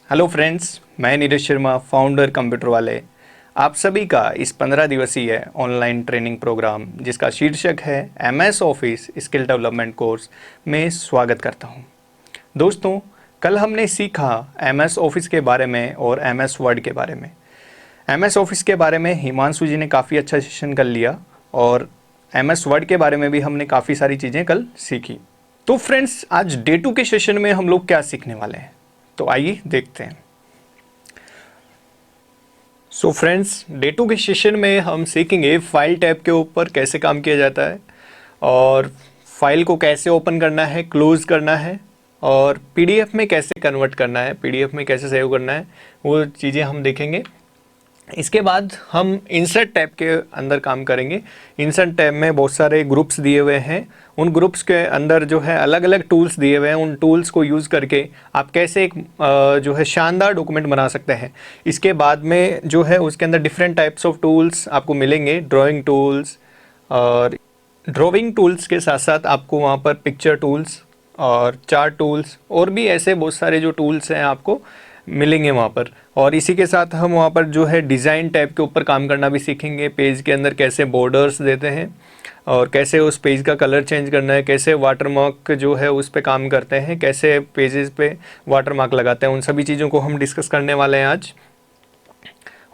Hello friends, मैं Neeraj Sharma, founder computer वाले, आप सभी का इस 15 दिवसीय ऑनलाइन ट्रेनिंग प्रोग्राम जिसका शीर्षक है MS office skill development course में स्वागत करता हूं। दोस्तों, कल हमने सीखा MS ऑफिस के बारे में और MS वर्ड के बारे में। MS ऑफिस के बारे में हिमांशु जी ने काफ़ी अच्छा सेशन कर लिया और MS वर्ड के बारे में भी हमने काफ़ी सारी चीज़ें कल सीखी। तो फ्रेंड्स, आज डे 2 के सेशन में हम लोग क्या सीखने वाले हैं, तो आइए देखते हैं। सो फ्रेंड्स, डे 2 के सेशन में हम सीखेंगे फाइल टैब के ऊपर कैसे काम किया जाता है और फाइल को कैसे ओपन करना है, क्लोज करना है और PDF में कैसे कन्वर्ट करना है, PDF में कैसे सेव करना है, वो चीज़ें हम देखेंगे। इसके बाद हम इंसर्ट टैब के अंदर काम करेंगे। इंसर्ट टैब में बहुत सारे ग्रुप्स दिए हुए हैं, उन ग्रुप्स के अंदर जो है अलग अलग टूल्स दिए हुए हैं। उन टूल्स को यूज़ करके आप कैसे एक जो है शानदार डॉक्यूमेंट बना सकते हैं। इसके बाद में जो है उसके अंदर डिफरेंट टाइप्स ऑफ टूल्स आपको मिलेंगे, ड्राइंग टूल्स, और ड्राइंग टूल्स के साथ साथ आपको वहाँ पर पिक्चर टूल्स और चार्ट टूल्स और भी ऐसे बहुत सारे जो टूल्स हैं आपको मिलेंगे वहाँ पर। और इसी के साथ हम वहाँ पर जो है डिज़ाइन टैब के ऊपर काम करना भी सीखेंगे। पेज के अंदर कैसे बॉर्डर्स देते हैं और कैसे उस पेज का कलर चेंज करना है, कैसे वाटरमार्क जो है उस पे काम करते हैं, कैसे पेजेस पे वाटरमार्क लगाते हैं, उन सभी चीज़ों को हम डिस्कस करने वाले हैं आज।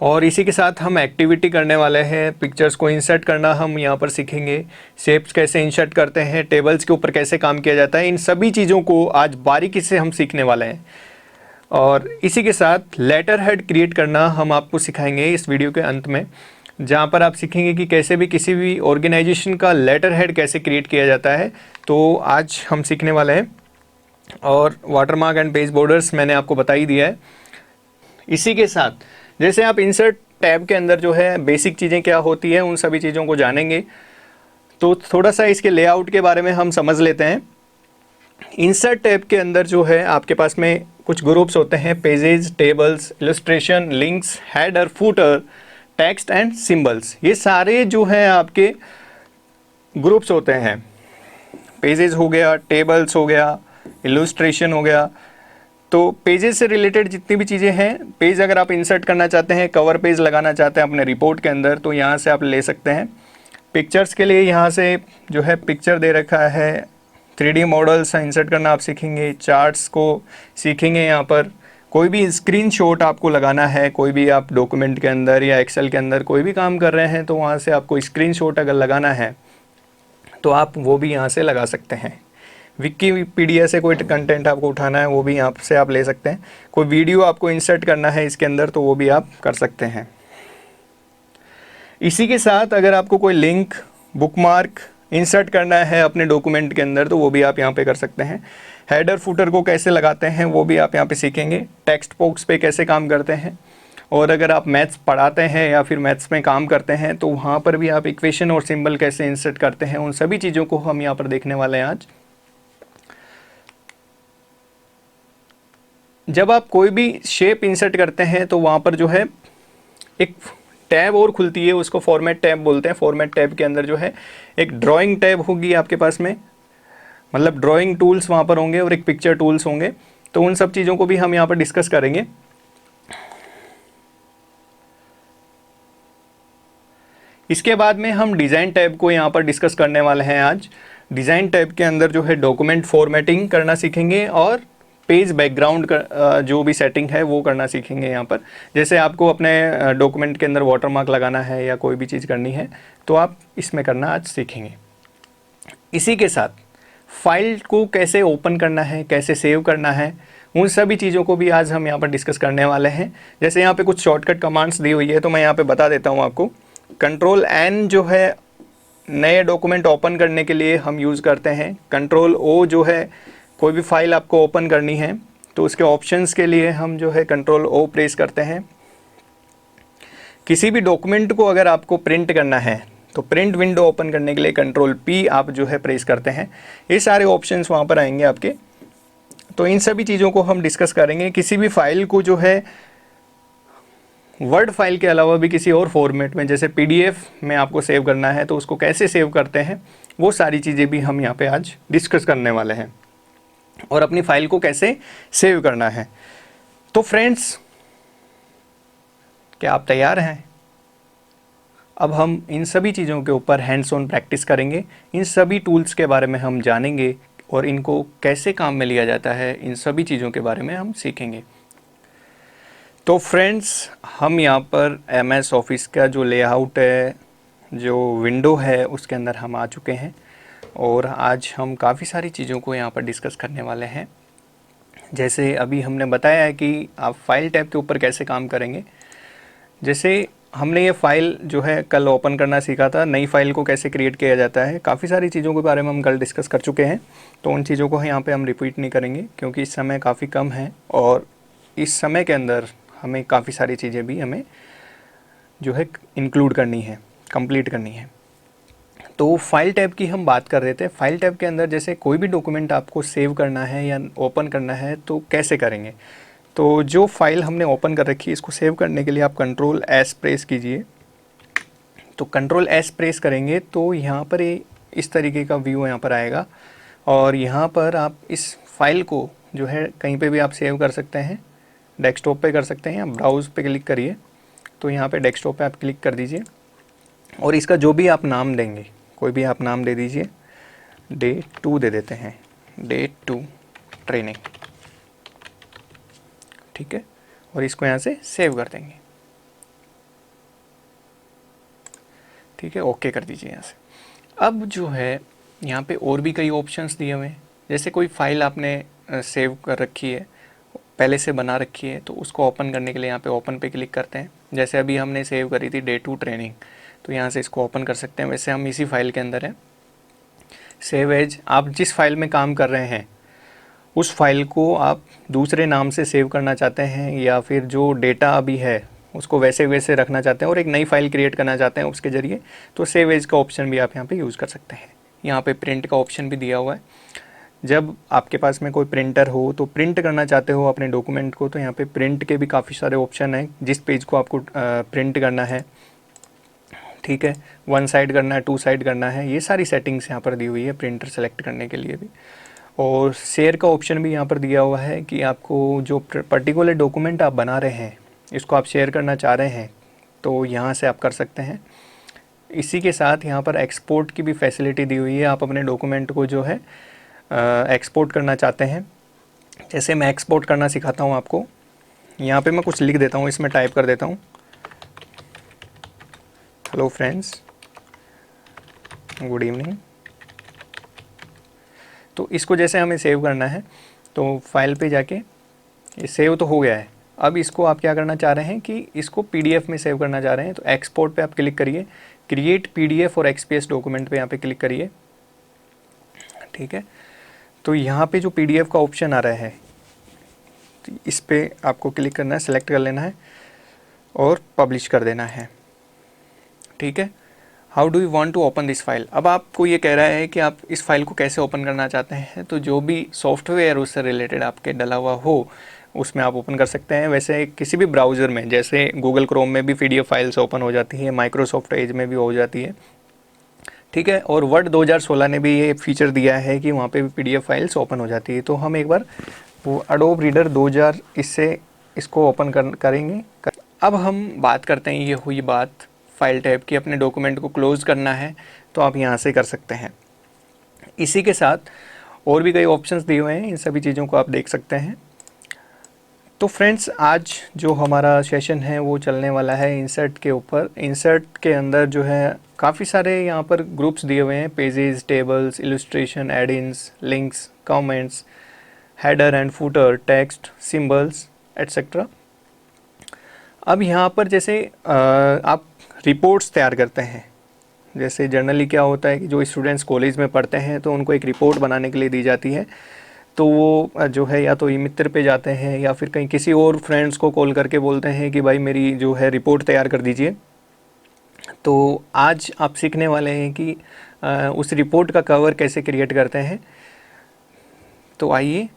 और इसी के साथ हम एक्टिविटी करने वाले हैं। पिक्चर्स को इंसर्ट करना हम यहाँ पर सीखेंगे, शेप्स कैसे इंसर्ट करते हैं, टेबल्स के ऊपर कैसे काम किया जाता है, इन सभी चीज़ों को आज बारीकी से हम सीखने वाले हैं। और इसी के साथ लेटर हेड क्रिएट करना हम आपको सिखाएंगे इस वीडियो के अंत में, जहाँ पर आप सीखेंगे कि कैसे भी किसी भी ऑर्गेनाइजेशन का लेटर हेड कैसे क्रिएट किया जाता है, तो आज हम सीखने वाले हैं। और वाटरमार्क एंड पेज बॉर्डर्स मैंने आपको बता ही दिया है। इसी के साथ जैसे आप इंसर्ट टैब के अंदर जो है बेसिक चीज़ें क्या होती हैं, उन सभी चीज़ों को जानेंगे, तो थोड़ा सा इसके लेआउट के बारे में हम समझ लेते हैं। इंसर्ट टैब के अंदर जो है आपके पास में कुछ ग्रुप्स होते हैं, pages, tables, illustration, links, header, footer, text and symbols. ये सारे जो हैं आपके ग्रुप्स होते हैं। पेजेस हो गया, टेबल्स हो गया, इलस्ट्रेशन हो गया। तो पेजेस से रिलेटेड जितनी भी चीज़ें हैं, पेज अगर आप इंसर्ट करना चाहते हैं, कवर पेज लगाना चाहते हैं अपने रिपोर्ट के अंदर, तो यहाँ से आप ले सकते हैं। पिक्चर्स के लिए यहाँ से जो है पिक्चर दे रखा है, 3D मॉडल्स इंसर्ट करना आप सीखेंगे, चार्ट्स को सीखेंगे। यहाँ पर कोई भी स्क्रीनशॉट आपको लगाना है, कोई भी आप डॉक्यूमेंट के अंदर या एक्सेल के अंदर कोई भी काम कर रहे हैं, तो वहाँ से आपको स्क्रीनशॉट अगर लगाना है तो आप वो भी यहाँ से लगा सकते हैं। विकिपीडिया से कोई कंटेंट आपको उठाना है, वो भी यहाँ से आप ले सकते हैं। कोई वीडियो आपको इंसर्ट करना है इसके अंदर, तो वो भी आप कर सकते हैं। इसी के साथ अगर आपको कोई लिंक, बुकमार्क इंसर्ट करना है अपने डॉक्यूमेंट के अंदर, तो वो भी आप यहाँ पे कर सकते हैं। हेडर फुटर को कैसे लगाते हैं वो भी आप यहाँ पे सीखेंगे। टेक्स्ट बॉक्स पे कैसे काम करते हैं, और अगर आप मैथ्स पढ़ाते हैं या फिर मैथ्स में काम करते हैं तो वहाँ पर भी आप इक्वेशन और सिंबल कैसे इंसर्ट करते हैं, उन सभी चीज़ों को हम यहाँ पर देखने वाले हैं आज। जब आप कोई भी शेप इंसर्ट करते हैं तो वहाँ पर जो है एक टैब और खुलती है, उसको फॉर्मेट टैब बोलते हैं। फॉर्मेट टैब के अंदर जो है एक ड्राइंग टैब होगी आपके पास में, मतलब ड्राइंग टूल्स वहाँ पर होंगे और एक पिक्चर टूल्स होंगे। तो उन सब चीज़ों को भी हम यहाँ पर डिस्कस करेंगे। इसके बाद में हम डिज़ाइन टैब को यहाँ पर डिस्कस करने वाले हैं आज। डिज़ाइन टैब के अंदर जो है डॉक्यूमेंट फॉर्मेटिंग करना सीखेंगे और पेज बैकग्राउंड का जो भी सेटिंग है वो करना सीखेंगे यहाँ पर। जैसे आपको अपने डॉक्यूमेंट के अंदर वाटरमार्क लगाना है या कोई भी चीज़ करनी है, तो आप इसमें करना आज सीखेंगे। इसी के साथ फाइल को कैसे ओपन करना है, कैसे सेव करना है, उन सभी चीज़ों को भी आज हम यहाँ पर डिस्कस करने वाले हैं। जैसे यहाँ पे कुछ शॉर्टकट कमांड्स दी हुई है, तो मैं यहाँ पे बता देता हूँ आपको। Ctrl+N जो है नए डॉक्यूमेंट ओपन करने के लिए हम यूज़ करते हैं। Ctrl+O जो है कोई भी फाइल आपको ओपन करनी है तो उसके ऑप्शंस के लिए हम जो है Ctrl+O प्रेस करते हैं। किसी भी डॉक्यूमेंट को अगर आपको प्रिंट करना है तो प्रिंट विंडो ओपन करने के लिए Ctrl+P आप जो है प्रेस करते हैं। ये सारे ऑप्शंस वहाँ पर आएंगे आपके। तो इन सभी चीज़ों को हम डिस्कस करेंगे। किसी भी फाइल को जो है वर्ड फाइल के अलावा भी किसी और फॉर्मेट में, जैसे PDF में आपको सेव करना है, तो उसको कैसे सेव करते हैं, वो सारी चीज़ें भी हम यहाँ पे आज डिस्कस करने वाले हैं। और अपनी फ़ाइल को कैसे सेव करना है। तो फ्रेंड्स, क्या आप तैयार हैं? अब हम इन सभी चीज़ों के ऊपर हैंड्स ऑन प्रैक्टिस करेंगे। इन सभी टूल्स के बारे में हम जानेंगे और इनको कैसे काम में लिया जाता है, इन सभी चीज़ों के बारे में हम सीखेंगे। तो फ्रेंड्स, हम यहाँ पर MS ऑफिस का जो लेआउट है, जो विंडो है, उसके अंदर हम आ चुके हैं और आज हम काफ़ी सारी चीज़ों को यहाँ पर डिस्कस करने वाले हैं। जैसे अभी हमने बताया है कि आप फाइल टैब के ऊपर कैसे काम करेंगे। जैसे हमने ये फ़ाइल जो है कल ओपन करना सीखा था, नई फ़ाइल को कैसे क्रिएट किया जाता है, काफ़ी सारी चीज़ों के बारे में हम कल डिस्कस कर चुके हैं। तो उन चीज़ों को यहाँ पे हम रिपीट नहीं करेंगे क्योंकि इस समय काफ़ी कम है और इस समय के अंदर हमें काफ़ी सारी चीज़ें भी हमें जो है इंक्लूड करनी है, कंप्लीट करनी है। तो फाइल टैब की हम बात कर रहे थे। फाइल टैब के अंदर जैसे कोई भी डॉक्यूमेंट आपको सेव करना है या ओपन करना है तो कैसे करेंगे। तो जो फाइल हमने ओपन कर रखी है, इसको सेव करने के लिए आप कंट्रोल S प्रेस कीजिए। तो कंट्रोल S प्रेस करेंगे तो यहाँ पर इस तरीके का व्यू यहाँ पर आएगा और यहाँ पर आप इस फाइल को जो है कहीं पे भी आप सेव कर सकते हैं। डेस्कटॉप पे कर सकते हैं, आप ब्राउज़ पे क्लिक करिए। तो यहाँ पे डेस्कटॉप पे आप क्लिक कर दीजिए और इसका जो भी आप नाम देंगे, कोई भी आप नाम दे दीजिए। Day 2 दे देते हैं, Day 2 ट्रेनिंग, ठीक है। और इसको यहाँ से सेव कर देंगे, ठीक है, ओके कर दीजिए यहाँ से। अब जो है यहाँ पे और भी कई ऑप्शंस दिए हुए हैं। जैसे कोई फाइल आपने सेव कर रखी है, पहले से बना रखी है, तो उसको ओपन करने के लिए यहाँ पे ओपन पे क्लिक करते हैं। जैसे अभी हमने सेव करी थी Day 2 ट्रेनिंग, तो यहाँ से इसको ओपन कर सकते हैं। वैसे हम इसी फाइल के अंदर हैं। सेव एज, आप जिस फाइल में काम कर रहे हैं उस फाइल को आप दूसरे नाम से सेव करना चाहते हैं या फिर जो डेटा अभी है उसको वैसे वैसे रखना चाहते हैं और एक नई फाइल क्रिएट करना चाहते हैं उसके ज़रिए, तो सेव एज का ऑप्शन भी आप यहाँ पे यूज़ कर सकते हैं। यहाँ पे प्रिंट का ऑप्शन भी दिया हुआ है। जब आपके पास में कोई प्रिंटर हो तो प्रिंट करना चाहते हो अपने डॉक्यूमेंट को, तो यहाँ पे प्रिंट के भी काफ़ी सारे ऑप्शन हैं। जिस पेज को आपको प्रिंट करना है, ठीक है, 1 साइड करना है, 2 साइड करना है, ये सारी सेटिंग्स यहाँ पर दी हुई है प्रिंटर सेलेक्ट करने के लिए भी। और शेयर का ऑप्शन भी यहाँ पर दिया हुआ है कि आपको जो पर्टिकुलर डॉक्यूमेंट आप बना रहे हैं, इसको आप शेयर करना चाह रहे हैं तो यहाँ से आप कर सकते हैं। इसी के साथ यहाँ पर एक्सपोर्ट की भी फैसिलिटी दी हुई है। आप अपने डॉक्यूमेंट को जो है एक्सपोर्ट करना चाहते हैं, जैसे मैं एक्सपोर्ट करना सिखाता हूँ आपको। यहाँ पे मैं कुछ लिख देता हूँ, इसमें टाइप कर देता हूँ, हेलो फ्रेंड्स, गुड इवनिंग। तो इसको जैसे हमें सेव करना है तो फाइल पे जाके, ये सेव तो हो गया है। अब इसको आप क्या करना चाह रहे हैं कि इसको PDF में सेव करना चाह रहे हैं, तो एक्सपोर्ट पे आप क्लिक करिए, क्रिएट PDF और XPS डॉक्यूमेंट पे यहाँ पे क्लिक करिए, ठीक है। तो यहाँ पे जो PDF का ऑप्शन आ रहा है, तो इस पे आपको क्लिक करना है, सेलेक्ट कर लेना है और पब्लिश कर देना है, ठीक है। How do you want to open this file. अब आपको ये कह रहा है कि आप इस फाइल को कैसे ओपन करना चाहते हैं। तो जो भी सॉफ्टवेयर उससे रिलेटेड आपके डला हुआ हो उसमें आप ओपन कर सकते हैं। वैसे किसी भी ब्राउज़र में, जैसे गूगल क्रोम में भी PDF फाइल्स ओपन हो जाती है, माइक्रोसॉफ्ट एज में भी हो जाती है, ठीक है। और वर्ड 2016 ने भी ये फीचर दिया है कि वहाँ पे भी PDF फाइल्स ओपन हो जाती है। तो हम एक बार वो एडोब रीडर 2000 इसको ओपन करेंगे। अब हम बात करते हैं, ये हुई बात फाइल टैब की। अपने डॉक्यूमेंट को क्लोज़ करना है तो आप यहाँ से कर सकते हैं। इसी के साथ और भी कई ऑप्शंस दिए हुए हैं, इन सभी चीज़ों को आप देख सकते हैं। तो फ्रेंड्स, आज जो हमारा सेशन है वो चलने वाला है इंसर्ट के ऊपर। इंसर्ट के अंदर जो है काफ़ी सारे यहाँ पर ग्रुप्स दिए हुए हैं, pages, tables, illustration, add-ins, links, comments, header and footer, text, symbols etcetera. अब यहाँ पर जैसे आप रिपोर्ट्स तैयार करते हैं, जैसे जनरली क्या होता है कि जो स्टूडेंट्स कॉलेज में पढ़ते हैं तो उनको एक रिपोर्ट बनाने के लिए दी जाती है, तो वो जो है या तो ई मित्र पे जाते हैं या फिर कहीं किसी और फ्रेंड्स को कॉल करके बोलते हैं कि भाई मेरी जो है रिपोर्ट तैयार कर दीजिए। तो आज आप सीखने वाले हैं कि उस रिपोर्ट का कवर कैसे क्रिएट करते हैं। तो आइए,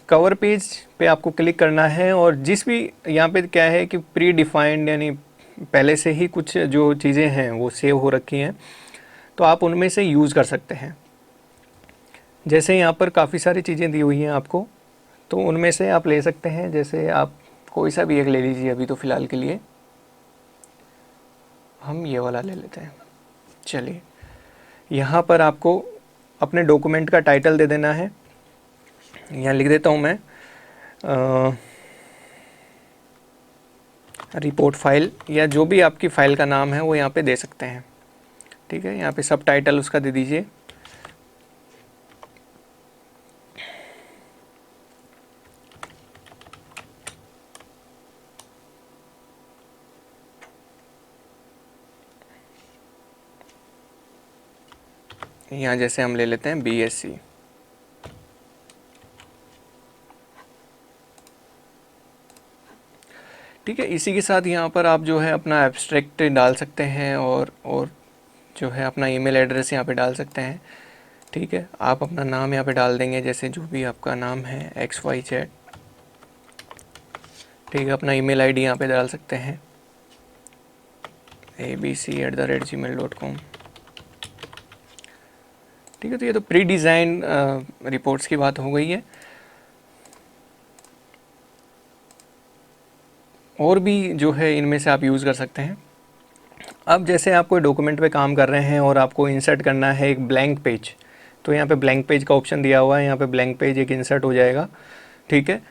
कवर पेज पे आपको क्लिक करना है और जिस भी यहाँ पे क्या है कि प्री डिफाइंड, यानी पहले से ही कुछ जो चीज़ें हैं वो सेव हो रखी हैं, तो आप उनमें से यूज़ कर सकते हैं। जैसे यहाँ पर काफ़ी सारी चीज़ें दी हुई हैं आपको, तो उनमें से आप ले सकते हैं, जैसे आप कोई सा भी एक ले लीजिए। अभी तो फ़िलहाल के लिए हम ये वाला ले लेते हैं। चलिए, यहाँ पर आपको अपने डॉक्यूमेंट का टाइटल दे देना है। यहाँ लिख देता हूँ मैं रिपोर्ट फाइल, या जो भी आपकी फ़ाइल का नाम है वो यहाँ पे दे सकते हैं। ठीक है, यहाँ पे सब टाइटल उसका दे दीजिए। यहाँ जैसे हम ले लेते हैं BSc। ठीक है, इसी के साथ यहाँ पर आप जो है अपना एब्स्ट्रैक्ट डाल सकते हैं और जो है अपना ईमेल एड्रेस यहाँ पे डाल सकते हैं। ठीक है, आप अपना नाम यहाँ पे डाल देंगे, जैसे जो भी आपका नाम है XYZ। ठीक है, अपना ईमेल आईडी यहाँ पे डाल सकते हैं abc@gmail.com। ठीक है, तो ये तो प्री डिज़ाइन रिपोर्ट्स की बात हो गई है। और भी जो है इनमें से आप यूज़ कर सकते हैं। अब जैसे आप कोई डॉक्यूमेंट पे काम कर रहे हैं और आपको इंसर्ट करना है एक ब्लैंक पेज, तो यहाँ पे ब्लैंक पेज का ऑप्शन दिया हुआ है। यहाँ पे ब्लैंक पेज एक इंसर्ट हो जाएगा। ठीक है,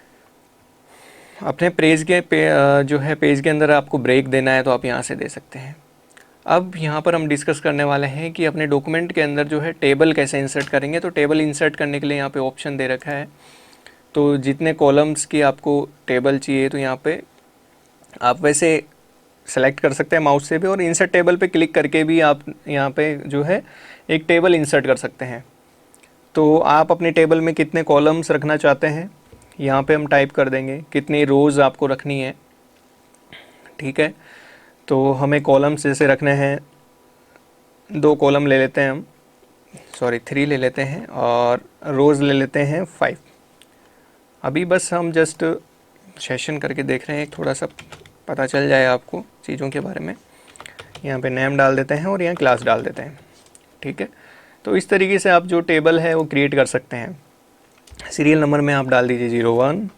अपने जो है पेज के अंदर आपको ब्रेक देना है तो आप यहाँ से दे सकते हैं। अब यहाँ पर हम डिस्कस करने वाले हैं कि अपने डॉक्यूमेंट के अंदर जो है टेबल कैसे इंसर्ट करेंगे। तो टेबल इंसर्ट करने के लिए यहाँ पे ऑप्शन दे रखा है। तो जितने कॉलम्स की आपको टेबल चाहिए, तो यहाँ पे आप वैसे सेलेक्ट कर सकते हैं माउस से भी, और इंसर्ट टेबल पे क्लिक करके भी आप यहाँ पे जो है एक टेबल इंसर्ट कर सकते हैं। तो आप अपनी टेबल में कितने कॉलम्स रखना चाहते हैं, यहाँ पे हम टाइप कर देंगे कितनी रोज़ आपको रखनी है। ठीक है, तो हमें कॉलम्स जैसे रखने हैं, 2 कॉलम ले लेते हैं हम, 3 ले लेते हैं, और रोज़ ले लेते हैं 5। अभी बस हम जस्ट सेशन करके देख रहे हैं, थोड़ा सा पता चल जाए आपको चीज़ों के बारे में। यहाँ पे नेम डाल देते हैं और यहाँ क्लास डाल देते हैं। ठीक है, तो इस तरीके से आप जो टेबल है वो क्रिएट कर सकते हैं। सीरियल नंबर में आप डाल दीजिए 01,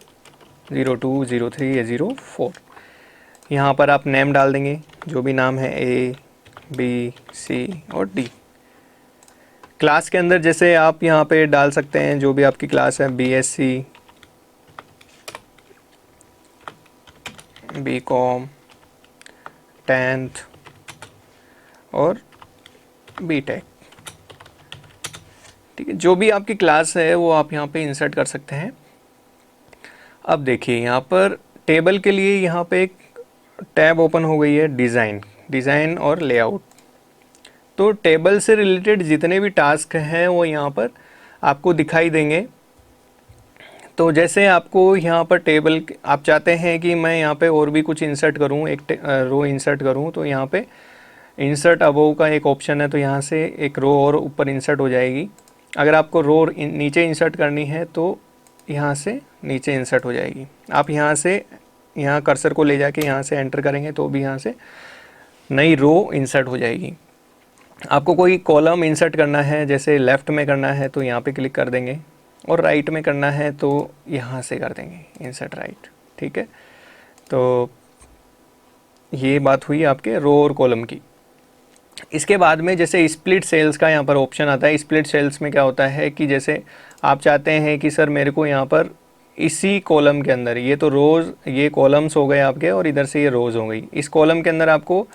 02, 03 या 04। यहाँ पर आप नेम डाल देंगे, जो भी नाम है A, B, C और D। क्लास के अंदर जैसे आप यहाँ पे डाल सकते हैं जो भी आपकी क्लास है, BSc, BCom, 10th और BTech। ठीक है, जो भी आपकी क्लास है वो आप यहाँ पे इंसर्ट कर सकते हैं। अब देखिए यहाँ पर टेबल के लिए यहाँ पे एक टैब ओपन हो गई है, डिज़ाइन और लेआउट। तो टेबल से रिलेटेड जितने भी टास्क हैं वो यहाँ पर आपको दिखाई देंगे। तो जैसे आपको यहाँ पर टेबल, आप चाहते हैं कि मैं यहाँ पे और भी कुछ इंसर्ट करूँ, एक रो इंसर्ट करूँ, तो यहाँ पे इंसर्ट अबोव का एक ऑप्शन है, तो यहाँ से एक रो और ऊपर इंसर्ट हो जाएगी। अगर आपको रो नीचे इंसर्ट करनी है तो यहाँ से नीचे इंसर्ट हो जाएगी। आप यहाँ कर्सर को ले जाके यहाँ से एंटर करेंगे तो भी यहाँ से नई रो इंसर्ट हो जाएगी। आपको कोई कॉलम इंसर्ट करना है, जैसे लेफ़्ट में करना है तो यहाँ पे क्लिक कर देंगे, और राइट में करना है तो यहाँ से कर देंगे इंसर्ट राइट। ठीक है, तो ये बात हुई आपके रो और कॉलम की। इसके बाद में जैसे स्प्लिट सेल्स का यहाँ पर ऑप्शन आता है। स्प्लिट सेल्स में क्या होता है कि जैसे आप चाहते हैं कि सर मेरे को यहाँ पर इसी कॉलम के अंदर, ये तो रोज़, ये कॉलम्स हो गए आपके और इधर से ये रोज़ हो गई, इस कॉलम के अंदर आपको,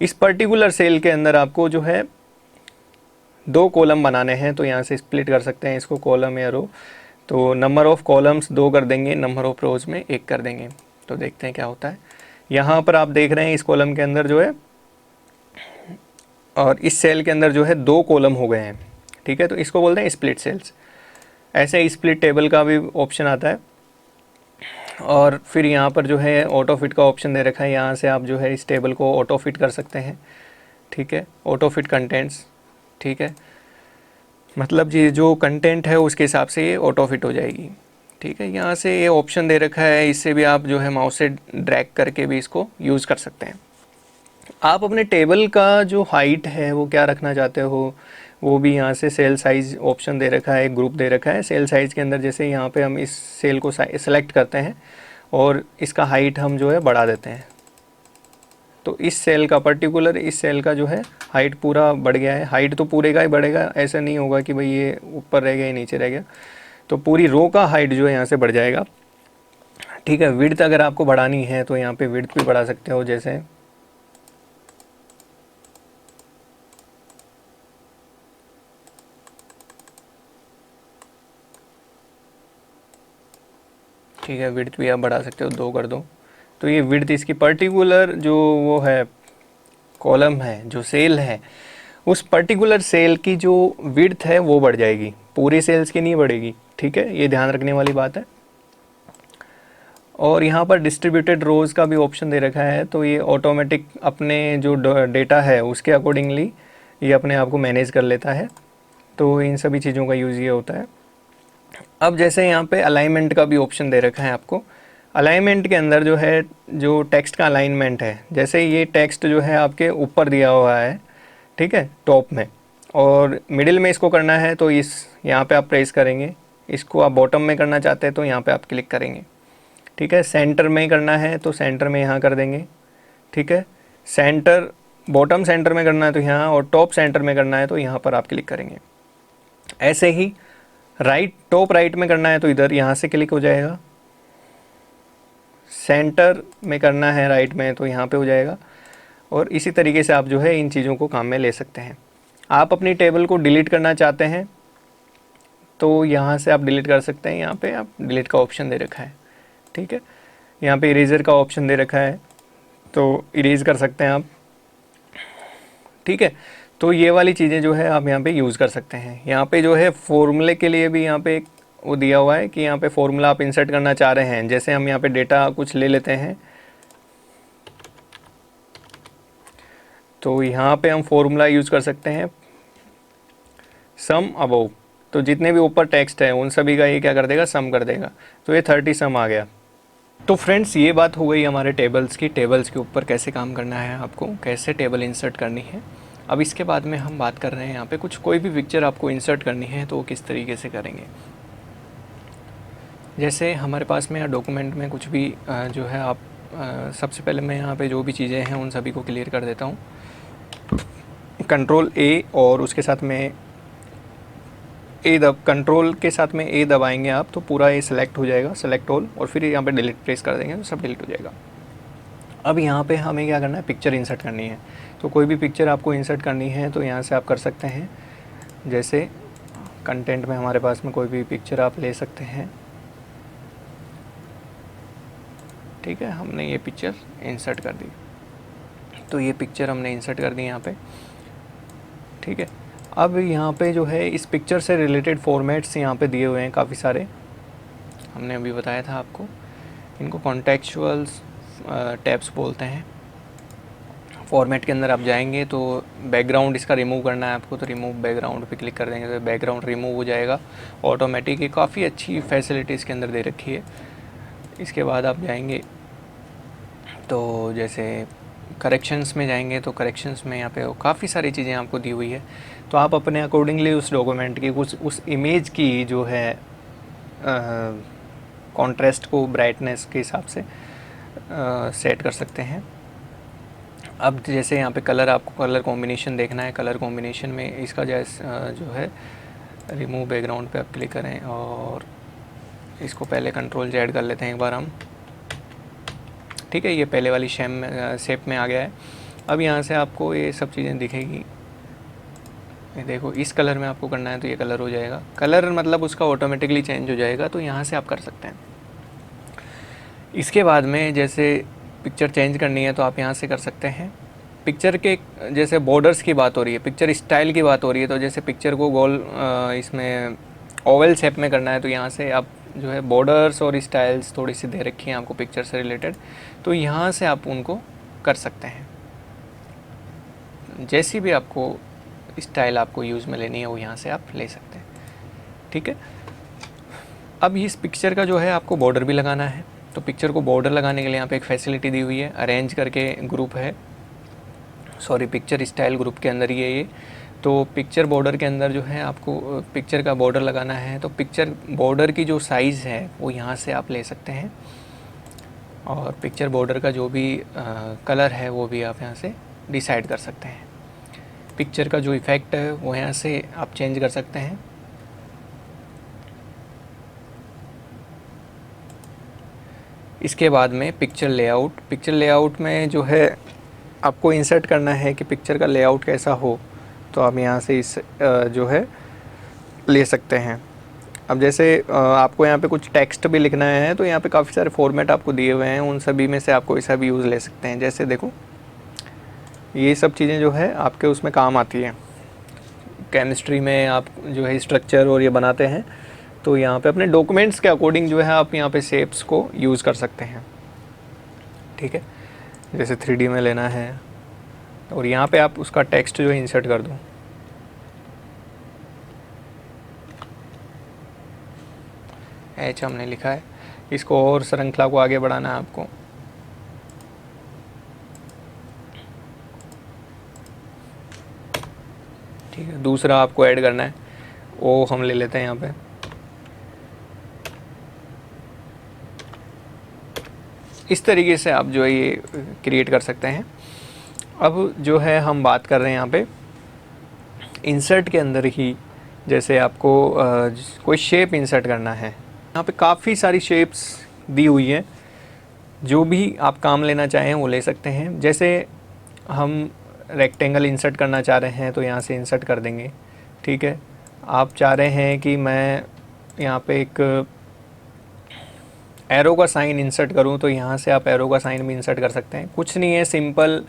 इस पर्टिकुलर सेल के अंदर आपको जो है 2 कॉलम बनाने हैं, तो यहाँ से स्प्लिट कर सकते हैं इसको कॉलम या रो। तो नंबर ऑफ़ कॉलम्स 2 कर देंगे, नंबर ऑफ़ रोज़ में 1 कर देंगे। तो देखते हैं क्या होता है। यहाँ पर आप देख रहे हैं इस कॉलम के अंदर जो है, और इस सेल के अंदर जो है 2 कॉलम हो गए हैं। ठीक है, तो इसको बोलते हैं स्प्लिट सेल्स। ऐसे स्प्लिट टेबल का भी ऑप्शन आता है। और फिर यहाँ पर जो है ऑटो फिट का ऑप्शन दे रखा है, यहाँ से आप जो है इस टेबल को ऑटो फिट कर सकते हैं। ठीक है, ऑटो फिट कंटेंट्स। ठीक है, मतलब ये जो कंटेंट है उसके हिसाब से ये ऑटो फिट हो जाएगी। ठीक है, यहाँ से ये ऑप्शन दे रखा है, इससे भी आप जो है माउस से ड्रैग करके भी इसको यूज़ कर सकते हैं। आप अपने टेबल का जो हाइट है वो क्या रखना चाहते हो, वो भी यहाँ से सेल साइज़ ऑप्शन दे रखा है, एक ग्रुप दे रखा है। सेल साइज़ के अंदर जैसे यहाँ पे हम इस सेल को सेलेक्ट करते हैं और इसका हाइट हम जो है बढ़ा देते हैं, तो इस सेल का पर्टिकुलर, इस सेल का जो है हाइट पूरा बढ़ गया है। हाइट तो पूरे का ही बढ़ेगा, ऐसा नहीं होगा कि भाई ये ऊपर रह गया या नीचे रह गया, तो पूरी रो का हाइट जो है यहाँ से बढ़ जाएगा। ठीक है, विड्थ अगर आपको बढ़ानी है तो यहाँ पे विड्थ भी बढ़ा सकते हो, जैसे ठीक है, विड्थ भी आप बढ़ा सकते हो, 2 कर दो। तो ये विड्थ इसकी पर्टिकुलर जो वो है कॉलम है, जो सेल है, उस पर्टिकुलर सेल की जो विड्थ है वो बढ़ जाएगी, पूरी सेल्स की नहीं बढ़ेगी। ठीक है, ये ध्यान रखने वाली बात है। और यहाँ पर डिस्ट्रीब्यूटेड रोज़ का भी ऑप्शन दे रखा है, तो ये ऑटोमेटिक अपने जो डेटा है उसके अकॉर्डिंगली ये अपने आप को मैनेज कर लेता है। तो इन सभी चीज़ों का यूज़ ये होता है। अब जैसे यहाँ पे अलाइनमेंट का भी ऑप्शन दे रखा है आपको। अलाइनमेंट के अंदर जो है, जो टेक्स्ट का अलाइनमेंट है, जैसे ये टेक्स्ट जो है आपके ऊपर दिया हुआ है, ठीक है, टॉप में, और मिडिल में इसको करना है तो इस यहाँ पे आप प्रेस करेंगे। इसको आप बॉटम में करना चाहते हैं तो यहाँ पे आप क्लिक करेंगे। ठीक है, सेंटर में करना है तो सेंटर में यहाँ कर देंगे। ठीक है, सेंटर, बॉटम सेंटर में करना है तो यहाँ, और टॉप सेंटर में करना है तो यहाँ पर आप क्लिक करेंगे। ऐसे ही राइट, टॉप राइट में करना है तो इधर यहाँ से क्लिक हो जाएगा। सेंटर में करना है राइट में तो यहाँ पे हो जाएगा। और इसी तरीके से आप जो है इन चीज़ों को काम में ले सकते हैं। आप अपनी टेबल को डिलीट करना चाहते हैं तो यहाँ से आप डिलीट कर सकते हैं। यहाँ पे आप डिलीट का ऑप्शन दे रखा है। ठीक है, यहाँ पे इरेजर का ऑप्शन दे रखा है, तो इरेज कर सकते हैं आप। ठीक है, तो ये वाली चीज़ें जो है आप यहाँ पे यूज़ कर सकते हैं। यहाँ पे जो है फॉर्मूले के लिए भी यहाँ पे एक वो दिया हुआ है कि यहाँ पे फॉर्मूला आप इंसर्ट करना चाह रहे हैं। जैसे हम यहाँ पे डेटा कुछ ले लेते हैं, तो यहाँ पे हम फॉर्मूला यूज़ कर सकते हैं सम अबव। तो जितने भी ऊपर टेक्स्ट है उन सभी का ये क्या कर देगा, सम कर देगा। तो ये 30 सम आ गया। तो फ्रेंड्स, ये बात हो गई हमारे टेबल्स की। टेबल्स के ऊपर कैसे काम करना है, आपको कैसे टेबल इंसर्ट करनी है। अब इसके बाद में हम बात कर रहे हैं यहाँ पे कुछ, कोई भी पिक्चर आपको इंसर्ट करनी है तो वो किस तरीके से करेंगे। जैसे हमारे पास में या डॉक्यूमेंट में कुछ भी जो है आप सबसे पहले मैं यहाँ पे जो भी चीज़ें हैं उन सभी को क्लियर कर देता हूँ। कंट्रोल ए और उसके साथ में कंट्रोल के साथ में ए दबाएंगे आप तो पूरा ये सिलेक्ट हो जाएगा, सेलेक्ट ऑल, और फिर यहाँ पे डिलीट प्रेस कर देंगे तो सब डिलीट हो जाएगा। अब यहाँ पे हमें क्या करना है, पिक्चर इंसर्ट करनी है। तो कोई भी पिक्चर आपको इंसर्ट करनी है तो यहाँ से आप कर सकते हैं। जैसे कंटेंट में हमारे पास में कोई भी पिक्चर आप ले सकते हैं। ठीक है, हमने ये पिक्चर इंसर्ट कर दी, तो ये पिक्चर हमने इंसर्ट कर दी यहाँ पे। ठीक है, अब यहाँ पे जो है इस पिक्चर से रिलेटेड फॉर्मेट्स यहाँ पे दिए हुए हैं काफ़ी सारे, हमने अभी बताया था आपको। इनको कॉन्टेक्चुअल्स टैब्स बोलते हैं। फॉर्मेट के अंदर आप जाएंगे तो बैकग्राउंड इसका रिमूव करना है आपको, तो रिमूव बैकग्राउंड पे क्लिक कर देंगे तो बैकग्राउंड रिमूव हो जाएगा ऑटोमेटिक। ये काफ़ी अच्छी फैसिलिटी इसके अंदर दे रखी है। इसके बाद आप जाएंगे तो जैसे करेक्शंस में जाएंगे तो करेक्शंस में यहाँ पे काफ़ी सारी चीज़ें आपको दी हुई है। तो आप अपने अकॉर्डिंगली उस डॉक्यूमेंट की कुछ, उस इमेज की जो है कॉन्ट्रास्ट को ब्राइटनेस के हिसाब से सेट कर सकते हैं। अब जैसे यहाँ पे कलर, आपको कलर कॉम्बिनेशन देखना है। कलर कॉम्बिनेशन में इसका जो है रिमूव बैकग्राउंड पे आप क्लिक करें और इसको पहले कंट्रोल Z कर लेते हैं एक बार हम। ठीक है, ये पहले वाली शेप में आ गया है। अब यहाँ से आपको ये सब चीज़ें दिखेगी। ये देखो, इस कलर में आपको करना है तो ये कलर हो जाएगा। कलर मतलब उसका ऑटोमेटिकली चेंज हो जाएगा, तो यहाँ से आप कर सकते हैं। इसके बाद में जैसे पिक्चर चेंज करनी है तो आप यहाँ से कर सकते हैं। पिक्चर के जैसे बॉर्डर्स की बात हो रही है, पिक्चर स्टाइल की बात हो रही है, तो जैसे पिक्चर को गोल इसमें ओवल शेप में करना है तो यहाँ से आप जो है बॉर्डर्स और स्टाइल्स थोड़ी सी दे रखी हैं आपको पिक्चर से रिलेटेड, तो यहाँ से आप उनको कर सकते हैं। जैसी भी आपको स्टाइल आपको यूज़ में लेनी है वो यहाँ से आप ले सकते हैं। ठीक है, अब इस पिक्चर का जो है आपको बॉर्डर भी लगाना है। तो पिक्चर को बॉर्डर लगाने के लिए यहाँ पे एक फैसिलिटी दी हुई है, अरेंज करके ग्रुप है, सॉरी पिक्चर स्टाइल ग्रुप के अंदर ही है ये। तो पिक्चर बॉर्डर के अंदर जो है आपको पिक्चर का बॉर्डर लगाना है, तो पिक्चर बॉर्डर की जो साइज़ है वो यहाँ से आप ले सकते हैं, और पिक्चर बॉर्डर का जो भी कलर है वो भी आप यहाँ से डिसाइड कर सकते हैं। पिक्चर का जो इफ़ेक्ट है वो यहाँ से आप चेंज कर सकते हैं। इसके बाद में पिक्चर लेआउट में जो है आपको इंसर्ट करना है कि पिक्चर का लेआउट कैसा हो, तो आप यहाँ से इस जो है ले सकते हैं। अब जैसे आपको यहाँ पे कुछ टेक्स्ट भी लिखना है, तो यहाँ पे काफ़ी सारे फॉर्मेट आपको दिए हुए हैं, उन सभी में से आप कोई सा भी यूज़ ले सकते हैं। जैसे देखो ये सब चीज़ें जो है आपके उसमें काम आती हैं। केमिस्ट्री में आप जो है स्ट्रक्चर और ये बनाते हैं, तो यहाँ पे अपने डॉक्यूमेंट्स के अकॉर्डिंग जो है आप यहाँ पे शेप्स को यूज़ कर सकते हैं। ठीक है, जैसे 3D में लेना है, और यहाँ पे आप उसका टेक्स्ट जो है इंसर्ट कर दो। एच हमने लिखा है, इसको और श्रृंखला को आगे बढ़ाना है आपको। ठीक है, दूसरा आपको ऐड करना है, ओ हम ले लेते हैं यहाँ पे। इस तरीके से आप जो है ये क्रिएट कर सकते हैं। अब जो है हम बात कर रहे हैं यहाँ पे इंसर्ट के अंदर ही, जैसे आपको कोई शेप इंसर्ट करना है। यहाँ पे काफ़ी सारी शेप्स दी हुई हैं, जो भी आप काम लेना चाहें वो ले सकते हैं। जैसे हम रेक्टेंगल इंसर्ट करना चाह रहे हैं तो यहाँ से इंसर्ट कर देंगे। ठीक है, आप चाह रहे हैं कि मैं यहाँ पे एक एरो का साइन इंसर्ट करूँ, तो यहाँ से आप एरो का साइन भी इंसर्ट कर सकते हैं। कुछ नहीं है, सिंपल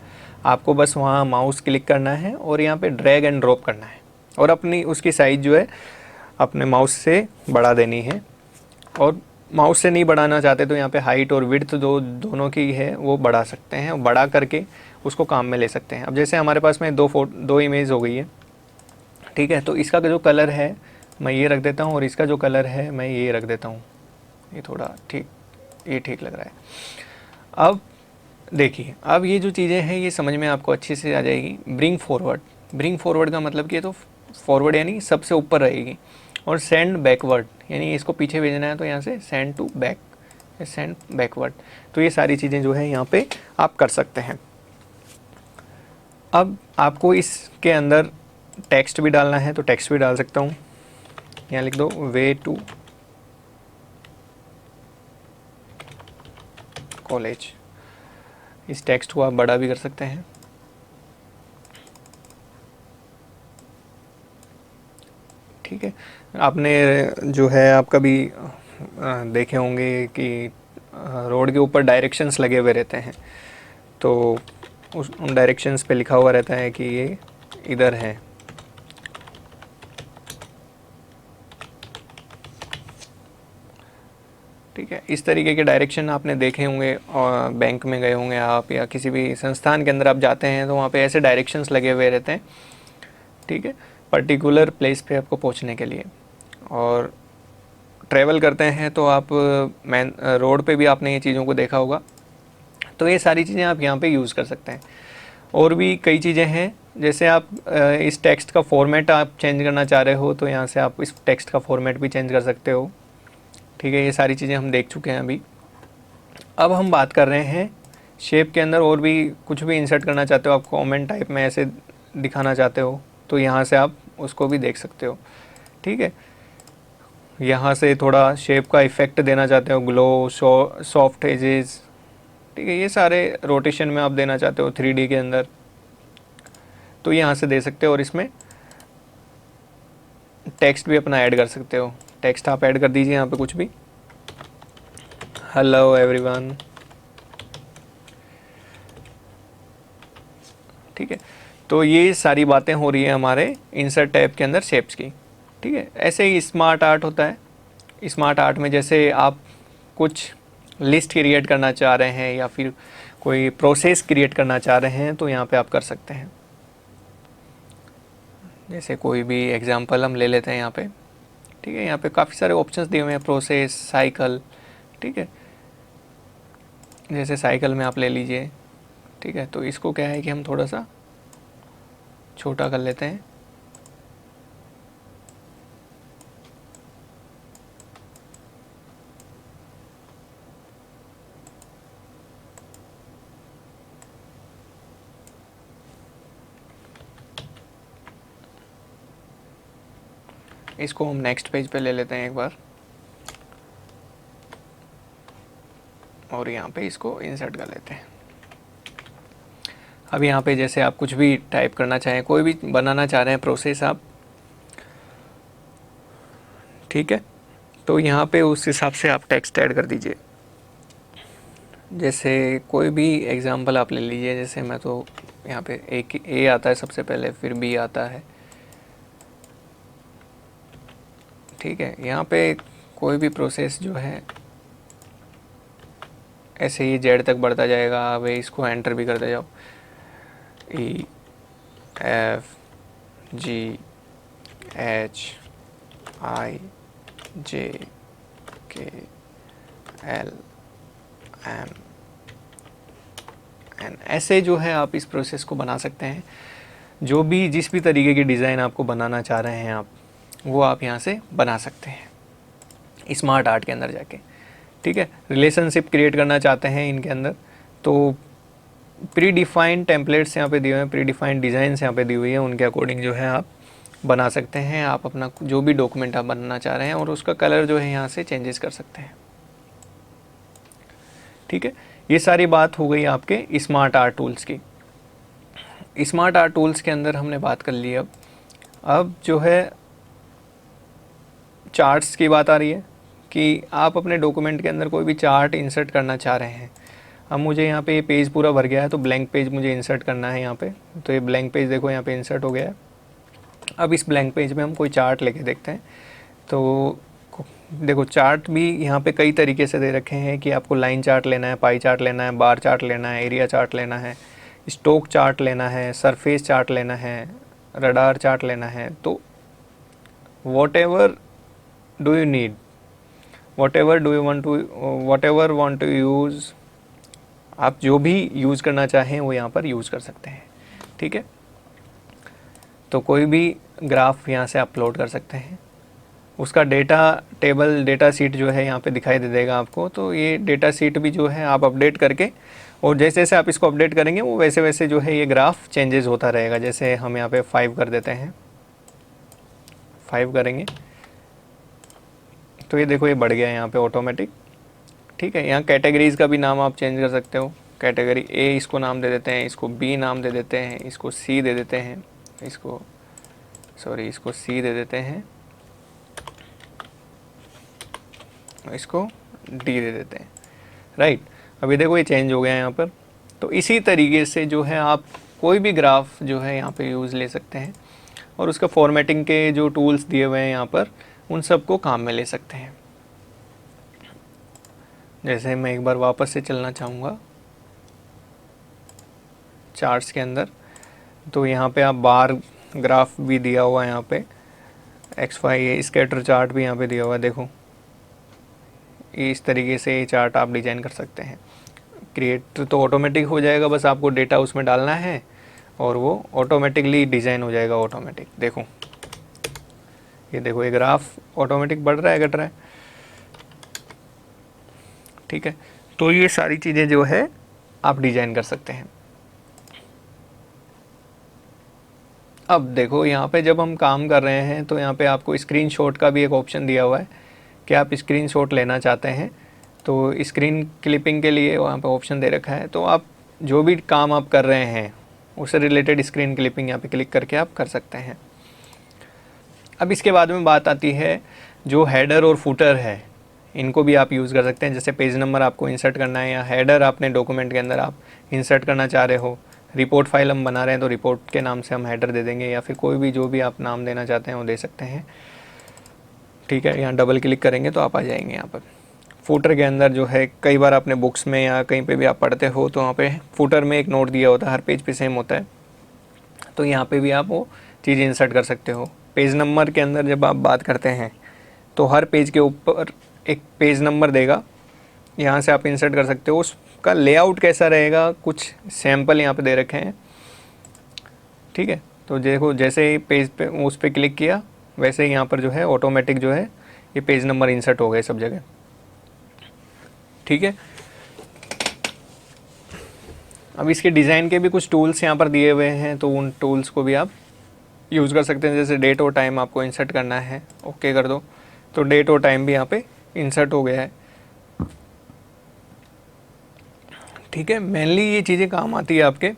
आपको बस वहाँ माउस क्लिक करना है और यहाँ पे ड्रैग एंड ड्रॉप करना है, और अपनी उसकी साइज़ जो है अपने माउस से बढ़ा देनी है। और माउस से नहीं बढ़ाना चाहते तो यहाँ पे हाइट और विड्थ दोनों की है वो बढ़ा सकते हैं, और बढ़ा करके उसको काम में ले सकते हैं। अब जैसे हमारे पास में दो इमेज हो गई है। ठीक है, तो इसका जो कलर है मैं ये रख देता हूँ, और इसका जो कलर है मैं ये रख देता हूँ। ये थोड़ा ठीक लग रहा है। अब देखिए, अब ये जो चीज़ें हैं ये समझ में आपको अच्छे से आ जाएगी। ब्रिंग फॉरवर्ड का मतलब कि ये तो फॉरवर्ड यानी सबसे ऊपर रहेगी, और सेंड बैकवर्ड यानी इसको पीछे भेजना है, तो यहाँ से send to back, send backward. तो ये सारी चीज़ें जो है यहाँ पे आप कर सकते हैं। अब आपको इसके अंदर टेक्स्ट भी डालना है, तो टेक्स्ट भी डाल सकता हूँ। यहाँ लिख दो वे टू कॉलेज। इस टेक्स्ट को आप बड़ा भी कर सकते हैं। ठीक है, आपने जो है आप कभी देखे होंगे कि रोड के ऊपर डायरेक्शंस लगे हुए रहते हैं, तो उन डायरेक्शंस पे लिखा हुआ रहता है कि ये इधर है। ठीक है, इस तरीके के डायरेक्शन आपने देखे होंगे, और बैंक में गए होंगे आप, या किसी भी संस्थान के अंदर आप जाते हैं तो वहाँ पे ऐसे डायरेक्शंस लगे हुए रहते हैं। ठीक है, पर्टिकुलर प्लेस पे आपको पहुँचने के लिए। और ट्रैवल करते हैं तो आप मेन रोड पे भी आपने ये चीज़ों को देखा होगा। तो ये सारी चीज़ें आप यहाँ पे यूज़ कर सकते हैं। और भी कई चीज़ें हैं, जैसे आप इस टेक्स्ट का फॉर्मेट आप चेंज करना चाह रहे हो, तो यहाँ से आप इस टेक्स्ट का फॉर्मेट भी चेंज कर सकते हो। ठीक है, ये सारी चीज़ें हम देख चुके हैं अभी। अब हम बात कर रहे हैं शेप के अंदर और भी कुछ भी इंसर्ट करना चाहते हो, आप कमेंट टाइप में ऐसे दिखाना चाहते हो, तो यहाँ से आप उसको भी देख सकते हो। ठीक है, यहाँ से थोड़ा शेप का इफ़ेक्ट देना चाहते हो, ग्लो, सॉफ्ट एजेस। ठीक है, ये सारे रोटेशन में आप देना चाहते हो 3D के अंदर, तो यहाँ से दे सकते हो। और इसमें टेक्स्ट भी अपना ऐड कर सकते हो। टेक्स्ट आप ऐड कर दीजिए यहाँ पे कुछ भी, हेलो एवरीवन। ठीक है, तो ये सारी बातें हो रही है हमारे इंसर्ट टैब के अंदर शेप्स की। ठीक है, ऐसे ही स्मार्ट आर्ट होता है। स्मार्ट आर्ट में जैसे आप कुछ लिस्ट क्रिएट करना चाह रहे हैं, या फिर कोई प्रोसेस क्रिएट करना चाह रहे हैं, तो यहाँ पे आप कर सकते हैं। जैसे कोई भी एग्जांपल हम ले लेते हैं यहाँ पे। ठीक है, यहाँ पे काफ़ी सारे ऑप्शंस दिए हुए हैं, प्रोसेस, साइकिल। ठीक है, जैसे साइकिल में आप ले लीजिए। ठीक है, तो इसको क्या है कि हम थोड़ा सा छोटा कर लेते हैं। इसको हम नेक्स्ट पेज पे ले लेते हैं एक बार, और यहाँ पे इसको इंसर्ट कर लेते हैं। अब यहाँ पे जैसे आप कुछ भी टाइप करना चाहें, कोई भी बनाना चाह रहे हैं प्रोसेस आप, ठीक है, तो यहाँ पे उस हिसाब से आप टेक्स्ट ऐड कर दीजिए। जैसे कोई भी एग्जांपल आप ले लीजिए, जैसे मैं तो यहाँ पे ए आता है सबसे पहले, फिर बी आता है, ठीक है। यहाँ पे कोई भी प्रोसेस जो है ऐसे ही जेड तक बढ़ता जाएगा। अब इसको एंटर भी करते जाओ, E F G H I जे के एल एम एन, ऐसे जो है आप इस प्रोसेस को बना सकते हैं। जो भी जिस भी तरीके की डिज़ाइन आपको बनाना चाह रहे हैं आप, वो आप यहाँ से बना सकते हैं स्मार्ट आर्ट के अंदर जाके, ठीक है। रिलेशनशिप क्रिएट करना चाहते हैं इनके अंदर, तो प्री डिफाइंड टेम्पलेट्स यहाँ पे दिए हुए हैं, प्री डिफाइंड डिज़ाइंस यहाँ पे दी हुई है, उनके अकॉर्डिंग जो है आप बना सकते हैं। आप अपना जो भी डॉक्यूमेंट आप बनाना चाह रहे हैं और उसका कलर जो है यहाँ से चेंजेस कर सकते हैं, ठीक है। ये सारी बात हो गई आपके स्मार्ट आर्ट टूल्स की। स्मार्ट आर्ट टूल्स के अंदर हमने बात कर ली। अब जो है चार्ट्स की बात आ रही है कि आप अपने डॉक्यूमेंट के अंदर कोई भी चार्ट इंसर्ट करना चाह रहे हैं। अब मुझे यहाँ पे ये पेज पूरा भर गया है, तो ब्लैंक पेज मुझे इंसर्ट करना है यहाँ पे। तो ये ब्लैंक पेज देखो यहाँ पे इंसर्ट हो गया है। अब इस ब्लैंक पेज में हम कोई चार्ट लेके देखते हैं। तो देखो चार्ट भी यहाँ पे कई तरीके से दे रखे हैं कि आपको लाइन चार्ट लेना है, पाई चार्ट लेना है, बार चार्ट लेना है, एरिया चार्ट लेना है, स्टोक चार्ट लेना है, सरफेस चार्ट लेना है, रडार चार्ट लेना है। तो whatever do you need, whatever do you want to, whatever want to use, आप जो भी यूज़ करना चाहें वो यहाँ पर यूज़ कर सकते हैं, ठीक है। तो कोई भी ग्राफ यहाँ से अपलोड कर सकते हैं, उसका डेटा टेबल, डेटा सीट जो है यहाँ पे दिखाई दे देगा आपको। तो ये डेटा सीट भी जो है आप अपडेट करके, और जैसे जैसे आप इसको अपडेट करेंगे वो वैसे वैसे जो है ये ग्राफ चेंजेस होता रहेगा। जैसे हम यहाँ पे 5 कर देते हैं, 5 करेंगे तो ये देखो ये बढ़ गया है यहाँ पे ऑटोमेटिक, ठीक है। यहाँ कैटेगरीज़ का भी नाम आप चेंज कर सकते हो। कैटेगरी ए इसको नाम दे देते हैं, इसको बी नाम दे देते हैं, इसको सी दे देते हैं, इसको इसको सी दे देते हैं, इसको डी दे देते हैं, राइट। अभी देखो ये चेंज हो गया है यहाँ पर। तो इसी तरीके से जो है आप कोई भी ग्राफ जो है यहाँ पे यूज़ ले सकते हैं, और उसका फॉर्मेटिंग के जो टूल्स दिए हुए हैं यहाँ पर, उन सबको काम में ले सकते हैं। जैसे मैं एक बार वापस से चलना चाहूँगा चार्ट्स के अंदर, तो यहाँ पे आप बार ग्राफ भी दिया हुआ है, यहाँ पे XY स्कैटर चार्ट भी यहाँ पे दिया हुआ है। देखो इस तरीके से ये चार्ट आप डिज़ाइन कर सकते हैं। क्रिएट तो ऑटोमेटिक हो जाएगा, बस आपको डेटा उसमें डालना है और वो ऑटोमेटिकली डिज़ाइन हो जाएगा ऑटोमेटिक। देखो ये देखो ये ग्राफ ऑटोमेटिक बढ़ रहा है, घट रहा है, ठीक है। तो ये सारी चीज़ें जो है आप डिज़ाइन कर सकते हैं। अब देखो यहाँ पे जब हम काम कर रहे हैं तो यहाँ पे आपको स्क्रीनशॉट का भी एक ऑप्शन दिया हुआ है कि आप स्क्रीनशॉट लेना चाहते हैं। तो स्क्रीन क्लिपिंग के लिए वहाँ पे ऑप्शन दे रखा है। तो आप जो भी काम आप कर रहे हैं उससे रिलेटेड स्क्रीन क्लिपिंग यहाँ पे क्लिक करके आप कर सकते हैं। अब इसके बाद में बात आती है जो हेडर और फुटर है, इनको भी आप यूज़ कर सकते हैं। जैसे पेज नंबर आपको इंसर्ट करना है या हेडर अपने डॉक्यूमेंट के अंदर आप इंसर्ट करना चाह रहे हो, रिपोर्ट फाइल हम बना रहे हैं तो रिपोर्ट के नाम से हम हेडर दे देंगे, या फिर कोई भी जो भी आप नाम देना चाहते हैं वो दे सकते हैं, ठीक है। यहाँ डबल क्लिक करेंगे तो आप आ जाएंगे यहाँ पर। फुटर के अंदर जो है कई बार अपने बुक्स में या कहीं पे भी आप पढ़ते हो तो वहाँ पे फुटर में एक नोट दिया होता है, हर पेज पे सेम होता है, तो यहाँ पे भी आप वो चीज़ इंसर्ट कर सकते हो। पेज नंबर के अंदर जब आप बात करते हैं तो हर पेज के ऊपर एक पेज नंबर देगा, यहाँ से आप इंसर्ट कर सकते हो। उसका लेआउट कैसा रहेगा कुछ सैम्पल यहाँ पे दे रखे हैं, ठीक है। तो देखो जैसे ही पेज पे उस पर क्लिक किया वैसे ही यहाँ पर जो है ऑटोमेटिक जो है ये पेज नंबर इंसर्ट हो गए सब जगह, ठीक है। अब इसके डिज़ाइन के भी कुछ टूल्स यहाँ पर दिए हुए हैं, तो उन टूल्स को भी आप यूज़ कर सकते हैं। जैसे डेट और टाइम आपको इंसर्ट करना है, ओके कर दो तो डेट और टाइम भी यहाँ पे इंसर्ट हो गया है। ठीक है, मेनली ये चीज़ें काम आती है आपके।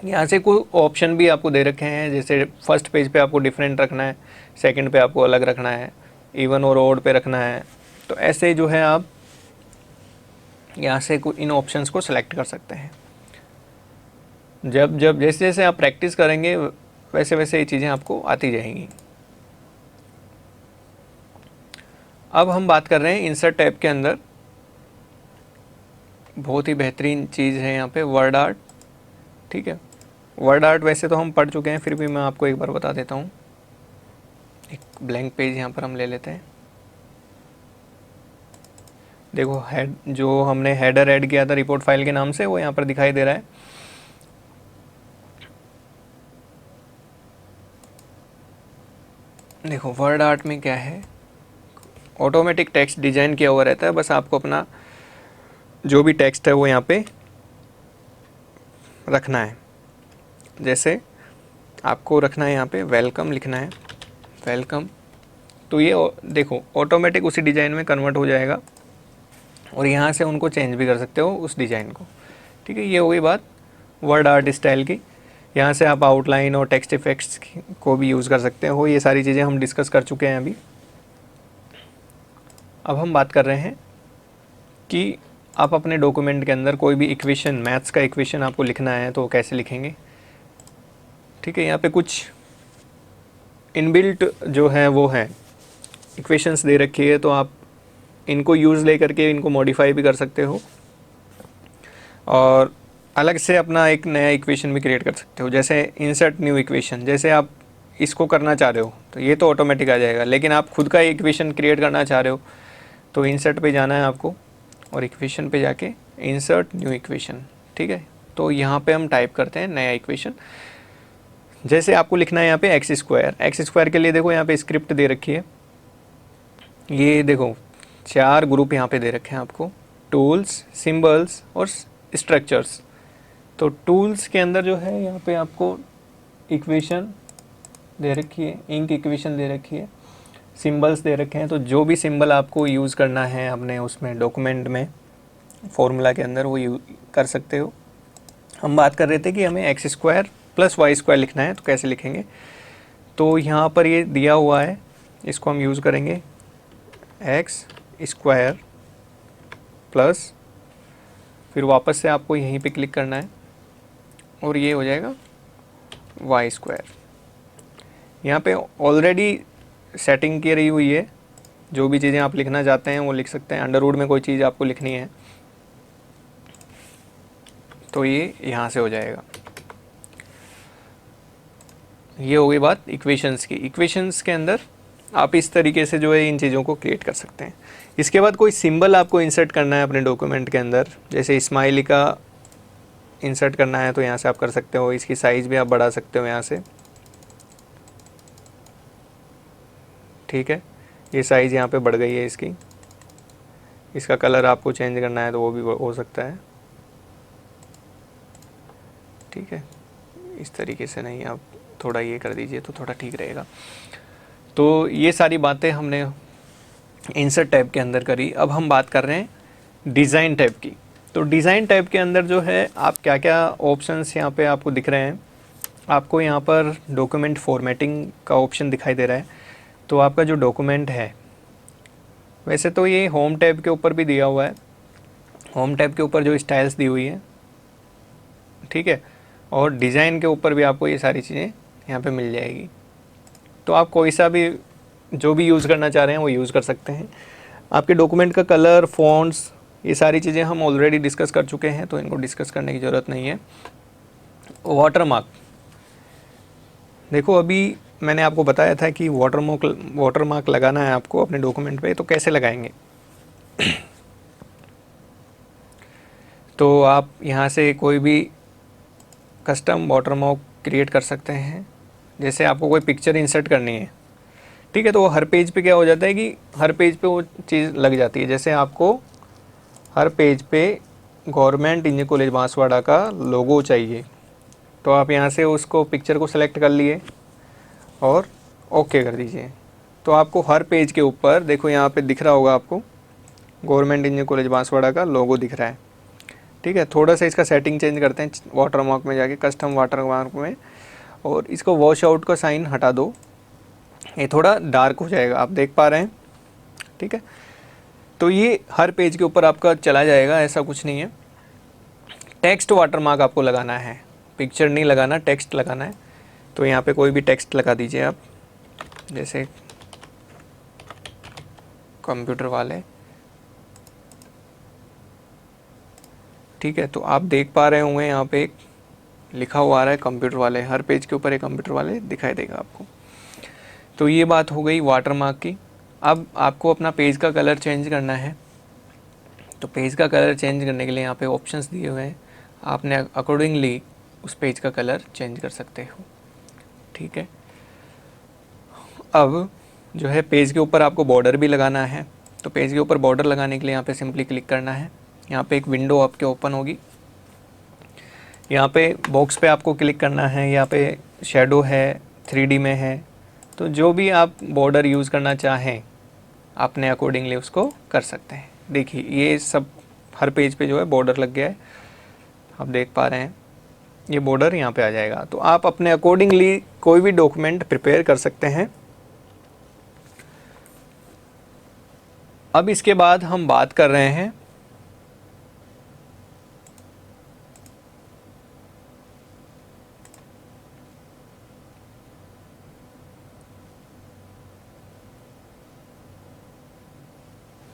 यहाँ से कोई ऑप्शन भी आपको दे रखे हैं, जैसे फर्स्ट पेज पे आपको डिफरेंट रखना है, सेकंड पे आपको अलग रखना है, इवन और ओड पे रखना है। तो ऐसे जो है आप यहाँ से इन ऑप्शंस को सिलेक्ट कर सकते हैं। जब जब जैसे जैसे आप प्रैक्टिस करेंगे वैसे वैसे ये चीज़ें आपको आती जाएंगी। अब हम बात कर रहे हैं इंसर्ट टैब के अंदर बहुत ही बेहतरीन चीज़ है यहाँ पे वर्ड आर्ट। ठीक है, वर्ड आर्ट वैसे तो हम पढ़ चुके हैं, फिर भी मैं आपको एक बार बता देता हूँ। एक ब्लैंक पेज यहाँ पर हम ले लेते हैं। देखो हेड, जो हमने हेडर ऐड किया था रिपोर्ट फाइल के नाम से, वो यहाँ पर दिखाई दे रहा है। देखो वर्ड आर्ट में क्या है, ऑटोमेटिक टेक्स्ट डिजाइन किया हुआ रहता है, बस आपको अपना जो भी टेक्स्ट है वो यहाँ पे रखना है। जैसे आपको रखना है यहाँ पे वेलकम लिखना है, वेलकम, तो ये देखो ऑटोमेटिक उसी डिज़ाइन में कन्वर्ट हो जाएगा और यहाँ से उनको चेंज भी कर सकते हो उस डिज़ाइन को। ठीक है, ये हो गई बात वर्ड आर्ट स्टाइल की। यहाँ से आप आउटलाइन और टेक्स्ट इफेक्ट्स को भी यूज़ कर सकते हो। ये सारी चीज़ें हम डिस्कस कर चुके हैं अभी। अब हम बात कर रहे हैं कि आप अपने डॉक्यूमेंट के अंदर कोई भी इक्वेशन, मैथ्स का इक्वेशन आपको लिखना है तो कैसे लिखेंगे। ठीक है, यहाँ पे कुछ इनबिल्ट जो है वो है इक्वेशंस दे रखी है, तो आप इनको यूज़ ले करके इनको मॉडिफाई भी कर सकते हो और अलग से अपना एक नया इक्वेशन भी क्रिएट कर सकते हो। जैसे इंसर्ट न्यू इक्वेशन, जैसे आप इसको करना चाह रहे हो तो ये तो ऑटोमेटिक आ जाएगा, लेकिन आप खुद का इक्वेशन क्रिएट करना चाह रहे हो तो इंसर्ट पे जाना है आपको और इक्वेशन पे जाके इंसर्ट न्यू इक्वेशन। ठीक है, तो यहाँ पे हम टाइप करते हैं नया इक्वेशन। जैसे आपको लिखना है यहाँ पे एक्स स्क्वायर के लिए देखो यहाँ पे स्क्रिप्ट दे रखी है। ये देखो 4 ग्रुप यहाँ पे दे रखे हैं आपको, टूल्स, सिंबल्स और स्ट्रक्चर्स। तो टूल्स के अंदर जो है यहाँ पे आपको इक्वेशन दे रखी है, इंक इक्वेशन दे रखी है, सिंबल्स दे रखे हैं। तो जो भी सिंबल आपको यूज़ करना है अपने उसमें डॉक्यूमेंट में फॉर्मूला के अंदर वो कर सकते हो। हम बात कर रहे थे कि हमें x square plus y square लिखना है, तो कैसे लिखेंगे। तो यहाँ पर ये दिया हुआ है, इसको हम यूज़ करेंगे एक्स स्क्वायर प्लस, फिर वापस से आपको यहीं पे क्लिक करना है और ये हो जाएगा वाई स्क्वायर। यहाँ पे ऑलरेडी सेटिंग की रही हुई है, जो भी चीज़ें आप लिखना चाहते हैं वो लिख सकते हैं। अंडरवुड में कोई चीज़ आपको लिखनी है तो ये यहाँ से हो जाएगा। ये हो गई बात इक्वेशंस की। इक्वेशंस के अंदर आप इस तरीके से जो है इन चीज़ों को क्रिएट कर सकते हैं। इसके बाद कोई सिंबल आपको इंसर्ट करना है अपने डॉक्यूमेंट के अंदर, जैसे स्माइली का इंसर्ट करना है तो यहाँ से आप कर सकते हो। इसकी साइज़ भी आप बढ़ा सकते हो यहाँ से। ठीक है, ये साइज़ यहाँ पे बढ़ गई है इसकी। इसका कलर आपको चेंज करना है तो वो भी हो सकता है। ठीक है, इस तरीके से नहीं, आप थोड़ा ये कर दीजिए तो थोड़ा ठीक रहेगा। तो ये सारी बातें हमने इंसर्ट टैब के अंदर करी। अब हम बात कर रहे हैं डिज़ाइन टैब की। तो डिज़ाइन टैब के अंदर जो है आप क्या क्या ऑप्शंस यहाँ पे आपको दिख रहे हैं। आपको यहाँ पर डॉक्यूमेंट फॉर्मेटिंग का ऑप्शन दिखाई दे रहा है। तो आपका जो डॉक्यूमेंट है, वैसे तो ये होम टैब के ऊपर भी दिया हुआ है, होम टैब के ऊपर जो स्टाइल्स दी हुई है, ठीक है, और डिज़ाइन के ऊपर भी आपको ये सारी चीज़ें यहाँ पे मिल जाएगी। तो आप कोई सा भी जो भी यूज़ करना चाह रहे हैं वो यूज़ कर सकते हैं। आपके डॉक्यूमेंट का कलर, फ़ॉन्ट्स, ये सारी चीज़ें हम ऑलरेडी डिस्कस कर चुके हैं तो इनको डिस्कस करने की ज़रूरत नहीं है। वाटरमार्क, देखो अभी मैंने आपको बताया था कि वाटरमार्क लगाना है आपको अपने डॉक्यूमेंट पे, तो कैसे लगाएंगे। तो आप यहाँ से कोई भी कस्टम वाटरमार्क क्रिएट कर सकते हैं। जैसे आपको कोई पिक्चर इंसर्ट करनी है, ठीक है, तो वो हर पेज पे क्या हो जाता है कि हर पेज पे वो चीज़ लग जाती है। जैसे आपको हर पेज पे गवर्नमेंट इंजीनियरिंग कॉलेज बांसवाड़ा का लोगो चाहिए, तो आप यहाँ से उसको पिक्चर को सेलेक्ट कर लिए और ओके कर दीजिए। तो आपको हर पेज के ऊपर देखो यहाँ पे दिख रहा होगा आपको गवर्नमेंट इंजीनियरिंग कॉलेज बांसवाड़ा का लोगो दिख रहा है। ठीक है, थोड़ा सा इसका सेटिंग चेंज करते हैं वाटरमार्क में जाके, कस्टम वाटरमार्क में, और इसको वॉश आउट का साइन हटा दो, ये थोड़ा डार्क हो जाएगा, आप देख पा रहे हैं। ठीक है, तो ये हर पेज के ऊपर आपका चला जाएगा, ऐसा कुछ नहीं है। टेक्स्ट वाटरमार्क आपको लगाना है, पिक्चर नहीं लगाना, टेक्स्ट लगाना है। तो यहाँ पे कोई भी टेक्स्ट लगा दीजिए आप, जैसे कंप्यूटर वाले। ठीक है, तो आप देख पा रहे होंगे यहाँ पे एक लिखा हुआ आ रहा है कंप्यूटर वाले, हर पेज के ऊपर एक कंप्यूटर वाले दिखाई देगा आपको। तो ये बात हो गई वाटरमार्क की। अब आपको अपना पेज का कलर चेंज करना है। तो पेज का कलर चेंज करने के लिए यहाँ पे ऑप्शंस दिए हुए हैं, आपने अकॉर्डिंगली उस पेज का कलर चेंज कर सकते हो। ठीक है, अब जो है पेज के ऊपर आपको बॉर्डर भी लगाना है। तो पेज के ऊपर बॉर्डर लगाने के लिए यहाँ पे सिंपली क्लिक करना है। यहाँ पे एक विंडो आपके ओपन होगी, यहाँ पे बॉक्स पे आपको क्लिक करना है। यहाँ पे शेडो है, 3D में है, तो जो भी आप बॉर्डर यूज़ करना चाहें अपने अकॉर्डिंगली उसको कर सकते हैं। देखिए ये सब हर पेज पे जो है बॉर्डर लग गया है, आप देख पा रहे हैं, ये बॉर्डर यहाँ पे आ जाएगा। तो आप अपने अकॉर्डिंगली कोई भी डॉक्यूमेंट प्रिपेयर कर सकते हैं। अब इसके बाद हम बात कर रहे हैं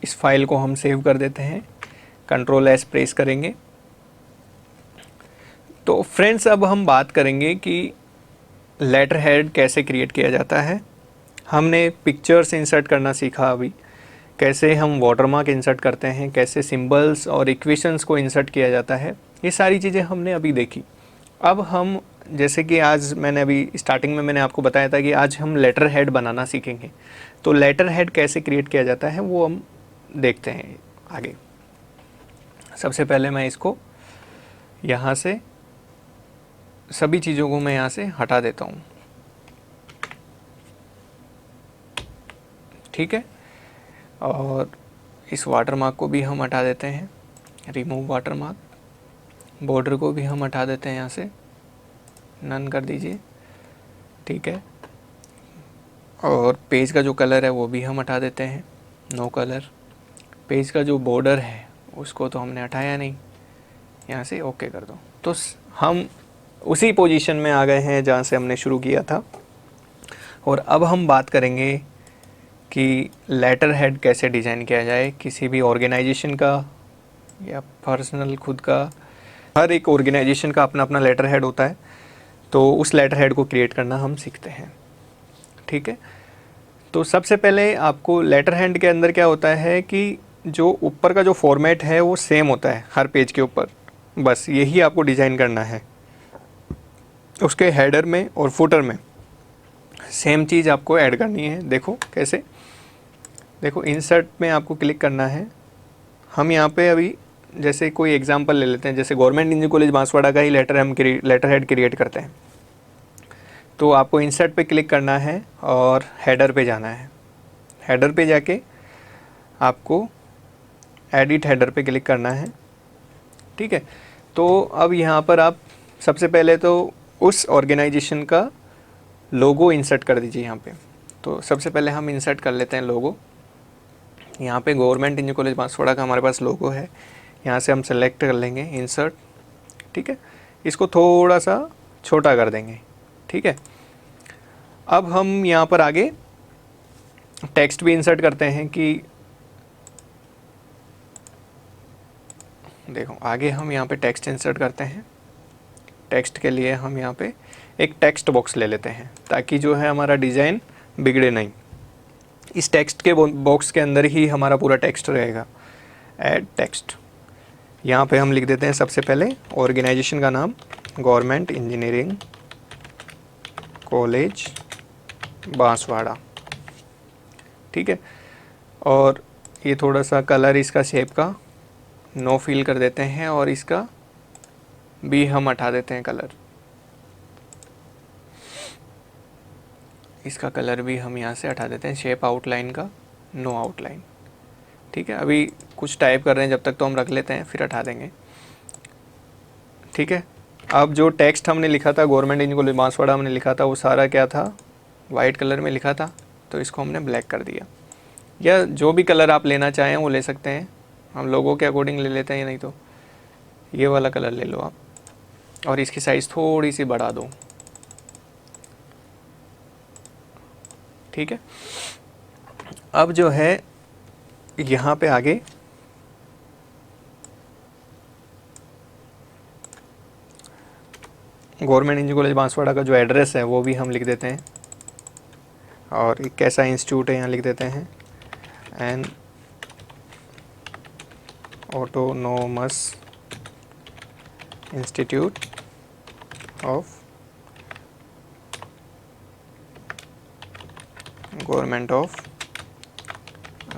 इस फाइल को हम सेव कर देते हैं, Ctrl+S प्रेस करेंगे। तो फ्रेंड्स अब हम बात करेंगे कि लेटर हेड कैसे क्रिएट किया जाता है। हमने पिक्चर्स इंसर्ट करना सीखा अभी, कैसे हम वाटरमार्क इंसर्ट करते हैं, कैसे सिंबल्स और इक्वेशंस को इंसर्ट किया जाता है, ये सारी चीज़ें हमने अभी देखी। अब हम जैसे कि आज मैंने अभी स्टार्टिंग में मैंने आपको बताया था कि आज हम लेटर हेड बनाना सीखेंगे। तो लेटर हेड कैसे क्रिएट किया जाता है वो हम देखते हैं आगे। सबसे पहले मैं इसको यहाँ से सभी चीज़ों को मैं यहाँ से हटा देता हूँ। ठीक है, और इस वाटरमार्क को भी हम हटा देते हैं, रिमूव वाटरमार्क। बॉर्डर को भी हम हटा देते हैं, यहाँ से नन कर दीजिए। ठीक है, और पेज का जो कलर है वो भी हम हटा देते हैं, नो कलर। पेज का जो बॉर्डर है उसको तो हमने हटाया नहीं, यहाँ से ओके कर दो। तो हम उसी पोजीशन में आ गए हैं जहाँ से हमने शुरू किया था। और अब हम बात करेंगे कि लेटर हेड कैसे डिज़ाइन किया जाए किसी भी ऑर्गेनाइजेशन का या पर्सनल खुद का। हर एक ऑर्गेनाइजेशन का अपना अपना लेटर हेड होता है, तो उस लेटर हेड को क्रिएट करना हम सीखते हैं। ठीक है, तो सबसे पहले आपको लेटर हेड के अंदर क्या होता है कि जो ऊपर का जो फॉर्मेट है वो सेम होता है हर पेज के ऊपर, बस यही आपको डिज़ाइन करना है। उसके हेडर में और फुटर में सेम चीज़ आपको ऐड करनी है। देखो कैसे, देखो इंसर्ट में आपको क्लिक करना है। हम यहाँ पे अभी जैसे कोई एग्जांपल ले लेते हैं, जैसे गवर्नमेंट इंजीनियरिंग कॉलेज बांसवाड़ा का ही लेटर हेड क्रिएट करते हैं। तो आपको इंसर्ट पे क्लिक करना है और हेडर पे जाना है। हेडर पे जाके आपको एडिट हेडर पे क्लिक करना है। ठीक है, तो अब यहाँ पर आप सबसे पहले तो उस ऑर्गेनाइजेशन का लोगो इंसर्ट कर दीजिए यहाँ पे। तो सबसे पहले हम इंसर्ट कर लेते हैं लोगो। यहाँ पे गवर्नमेंट इंजीनियरिंग कॉलेज बांसवाड़ा का हमारे पास लोगो है, यहाँ से हम सेलेक्ट कर लेंगे इंसर्ट। ठीक है, इसको थोड़ा सा छोटा कर देंगे। ठीक है, अब हम यहाँ पर आगे टेक्स्ट भी इंसर्ट करते हैं कि देखो आगे हम यहाँ पे टेक्स्ट इंसर्ट करते हैं। टेक्स्ट के लिए हम यहाँ पे एक टेक्स्ट बॉक्स ले लेते हैं ताकि जो है हमारा डिज़ाइन बिगड़े नहीं। इस टेक्स्ट के बॉक्स के अंदर ही हमारा पूरा टेक्स्ट रहेगा। ऐड टेक्स्ट, यहाँ पे हम लिख देते हैं सबसे पहले ऑर्गेनाइजेशन का नाम, गवर्नमेंट इंजीनियरिंग कॉलेज बांसवाड़ा। ठीक है, और ये थोड़ा सा कलर इसका शेप का नो फिल कर देते हैं और इसका भी हम हटा देते हैं कलर। इसका कलर भी हम यहाँ से हटा देते हैं, शेप आउटलाइन का नो आउटलाइन। ठीक है, अभी कुछ टाइप कर रहे हैं, जब तक तो हम रख लेते हैं, फिर हटा देंगे। ठीक है, अब जो टेक्स्ट हमने लिखा था, गवर्नमेंट इंजीनियरिंग कॉलेज बांसवाड़ा हमने लिखा था, वो सारा क्या था, वाइट कलर में लिखा था, तो इसको हमने ब्लैक कर दिया। या जो भी कलर आप लेना चाहें वो ले सकते हैं, हम लोगों के अकॉर्डिंग ले लेते हैं, नहीं तो ये वाला कलर ले लो आप, और इसकी साइज़ थोड़ी सी बढ़ा दो। ठीक है, अब जो है यहाँ पे आगे गवर्नमेंट इंजीनियरिंग कॉलेज बांसवाड़ा का जो एड्रेस है वो भी हम लिख देते हैं, और एक कैसा इंस्टीट्यूट है यहाँ लिख देते हैं, N autonomous institute of government of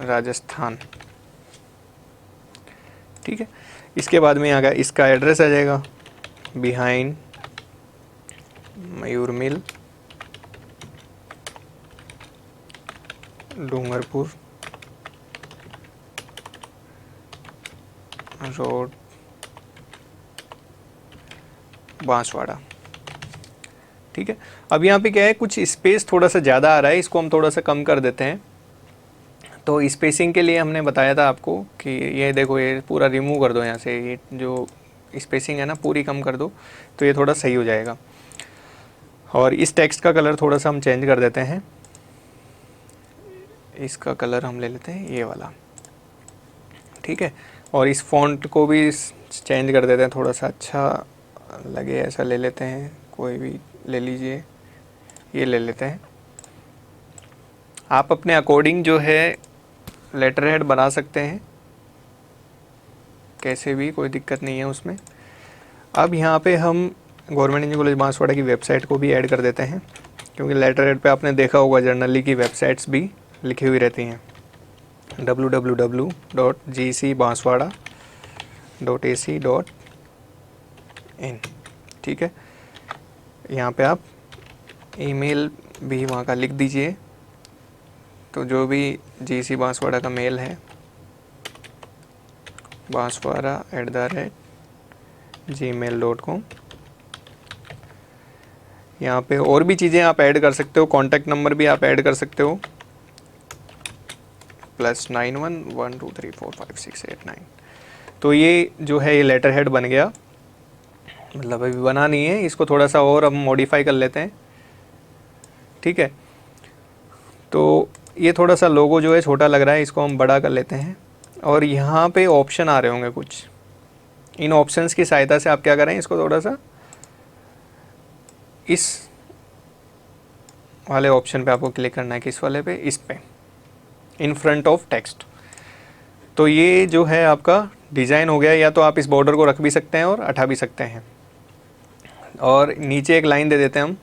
Rajasthan. ठीक है, इसके बाद में आ गया इसका एड्रेस आ जाएगा, बिहाइंड मयूर मिल, डूंगरपुर रोड, बांसवाड़ा। ठीक है, अब यहाँ पे क्या है, कुछ स्पेस थोड़ा सा ज़्यादा आ रहा है, इसको हम थोड़ा सा कम कर देते हैं। तो स्पेसिंग के लिए हमने बताया था आपको कि ये देखो, ये पूरा रिमूव कर दो यहाँ से, ये जो स्पेसिंग है ना पूरी कम कर दो, तो ये थोड़ा सही हो जाएगा। और इस टेक्स्ट का कलर थोड़ा सा हम चेंज कर देते हैं, इसका कलर हम ले लेते हैं ये वाला। ठीक है, और इस फॉन्ट को भी चेंज कर देते हैं, थोड़ा सा अच्छा लगे ऐसा ले लेते हैं, कोई भी ले लीजिए, ये ले लेते हैं। आप अपने अकॉर्डिंग जो है लेटर हेड बना सकते हैं, कैसे भी, कोई दिक्कत नहीं है उसमें। अब यहाँ पे हम गवर्नमेंट इंजीनियरिंग कॉलेज बांसवाड़ा की वेबसाइट को भी ऐड कर देते हैं, क्योंकि लेटर हेड पे आपने देखा होगा जनरली की वेबसाइट्स भी लिखी हुई रहती हैं, www.gcbanswada.ac.in। ठीक है, यहाँ पे आप ईमेल भी वहाँ का लिख दीजिए, तो जो भी GC बांसवाड़ा का मेल है, banswara@gmail.com। यहाँ पे और भी चीज़ें आप ऐड कर सकते हो, कॉन्टैक्ट नंबर भी आप ऐड कर सकते हो, +9112345689। तो ये जो है ये लेटर हेड बन गया, मतलब अभी बना नहीं है, इसको थोड़ा सा और हम मॉडिफाई कर लेते हैं। ठीक है, तो ये थोड़ा सा लोगो जो है छोटा लग रहा है, इसको हम बड़ा कर लेते हैं। और यहाँ पे ऑप्शन आ रहे होंगे कुछ, इन ऑप्शंस की सहायता से आप क्या करें, इसको थोड़ा सा इस वाले ऑप्शन पे आपको क्लिक करना है, किस वाले पे, इस पे, इन फ्रंट ऑफ टेक्स्ट। तो ये जो है आपका डिज़ाइन हो गया, या तो आप इस बॉर्डर को रख भी सकते हैं और हटा भी सकते हैं। और नीचे एक लाइन दे देते हैं हम,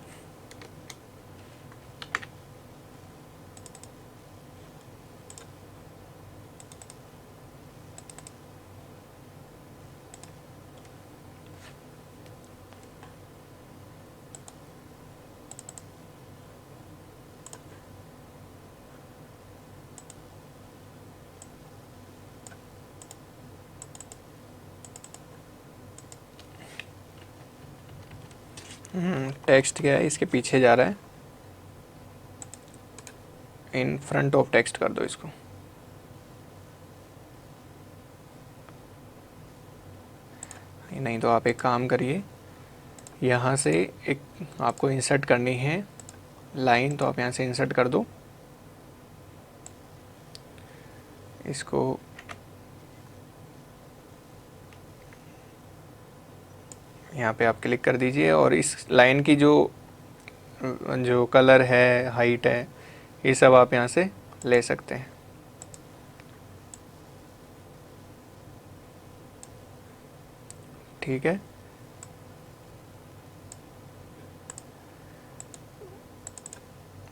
टेक्स्ट क्या है, इसके पीछे जा रहा है, इन फ्रंट ऑफ टेक्स्ट कर दो इसको। नहीं तो आप एक काम करिए, यहाँ से एक आपको इंसर्ट करनी है लाइन, तो आप यहाँ से इंसर्ट कर दो इसको, यहाँ पे आप क्लिक कर दीजिए, और इस लाइन की जो कलर है, हाइट है, ये सब आप यहाँ से ले सकते हैं। ठीक है,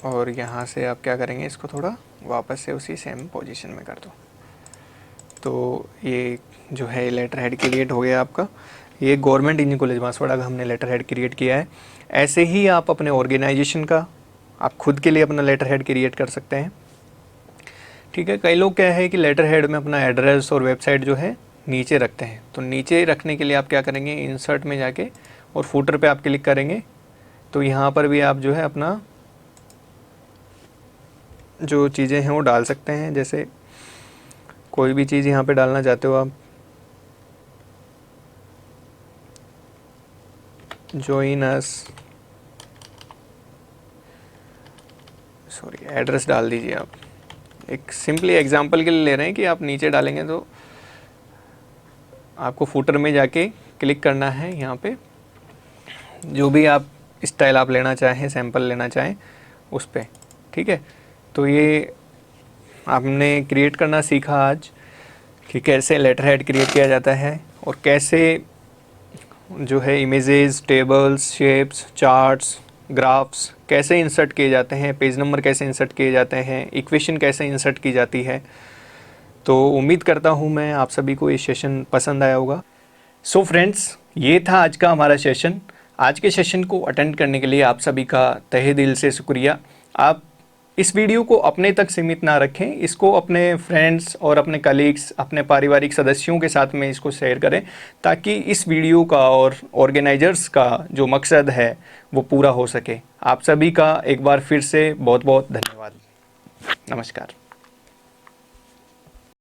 और यहाँ से आप क्या करेंगे, इसको थोड़ा वापस से उसी सेम पोजीशन में कर दो। तो ये जो है लेटर हेड क्रिएट हो गया आपका। ये गवर्नमेंट इंजीनियरिंग कॉलेज बांसवाड़ा का हमने लेटर हेड क्रिएट किया है। ऐसे ही आप अपने ऑर्गेनाइजेशन का आप खुद के लिए अपना लेटर हेड क्रिएट कर सकते हैं। ठीक है, कई लोग क्या है कि लेटर हेड में अपना एड्रेस और वेबसाइट जो है नीचे रखते हैं। तो नीचे रखने के लिए आप क्या करेंगे, इंसर्ट में जाके और फुटर पे आप क्लिक करेंगे। तो यहाँ पर भी आप जो है अपना जो चीज़ें हैं वो डाल सकते हैं। जैसे कोई भी चीज़ यहाँ पे डालना चाहते हो आप, जॉइन अस, सॉरी एड्रेस डाल दीजिए आप। एक सिंपली एग्जांपल के लिए ले रहे हैं कि आप नीचे डालेंगे तो आपको फुटर में जाके क्लिक करना है। यहाँ पे जो भी आप स्टाइल आप लेना चाहें, सैंपल लेना चाहें उस पर। ठीक है, तो ये आपने क्रिएट करना सीखा आज कि कैसे लेटर हेड क्रिएट किया जाता है और कैसे जो है images, tables, shapes, charts, graphs कैसे इंसर्ट किए जाते हैं, पेज नंबर कैसे इंसर्ट किए जाते हैं, इक्वेशन कैसे इंसर्ट की जाती है। तो उम्मीद करता हूँ मैं आप सभी को ये सेशन पसंद आया होगा। सो फ्रेंड्स, ये था आज का हमारा सेशन। आज के सेशन को अटेंड करने के लिए आप सभी का तहे दिल से शुक्रिया। आप इस वीडियो को अपने तक सीमित ना रखें, इसको अपने फ्रेंड्स और अपने कलीग्स, अपने पारिवारिक सदस्यों के साथ में इसको शेयर करें, ताकि इस वीडियो का और ऑर्गेनाइजर्स का जो मकसद है वो पूरा हो सके। आप सभी का एक बार फिर से बहुत बहुत धन्यवाद। नमस्कार।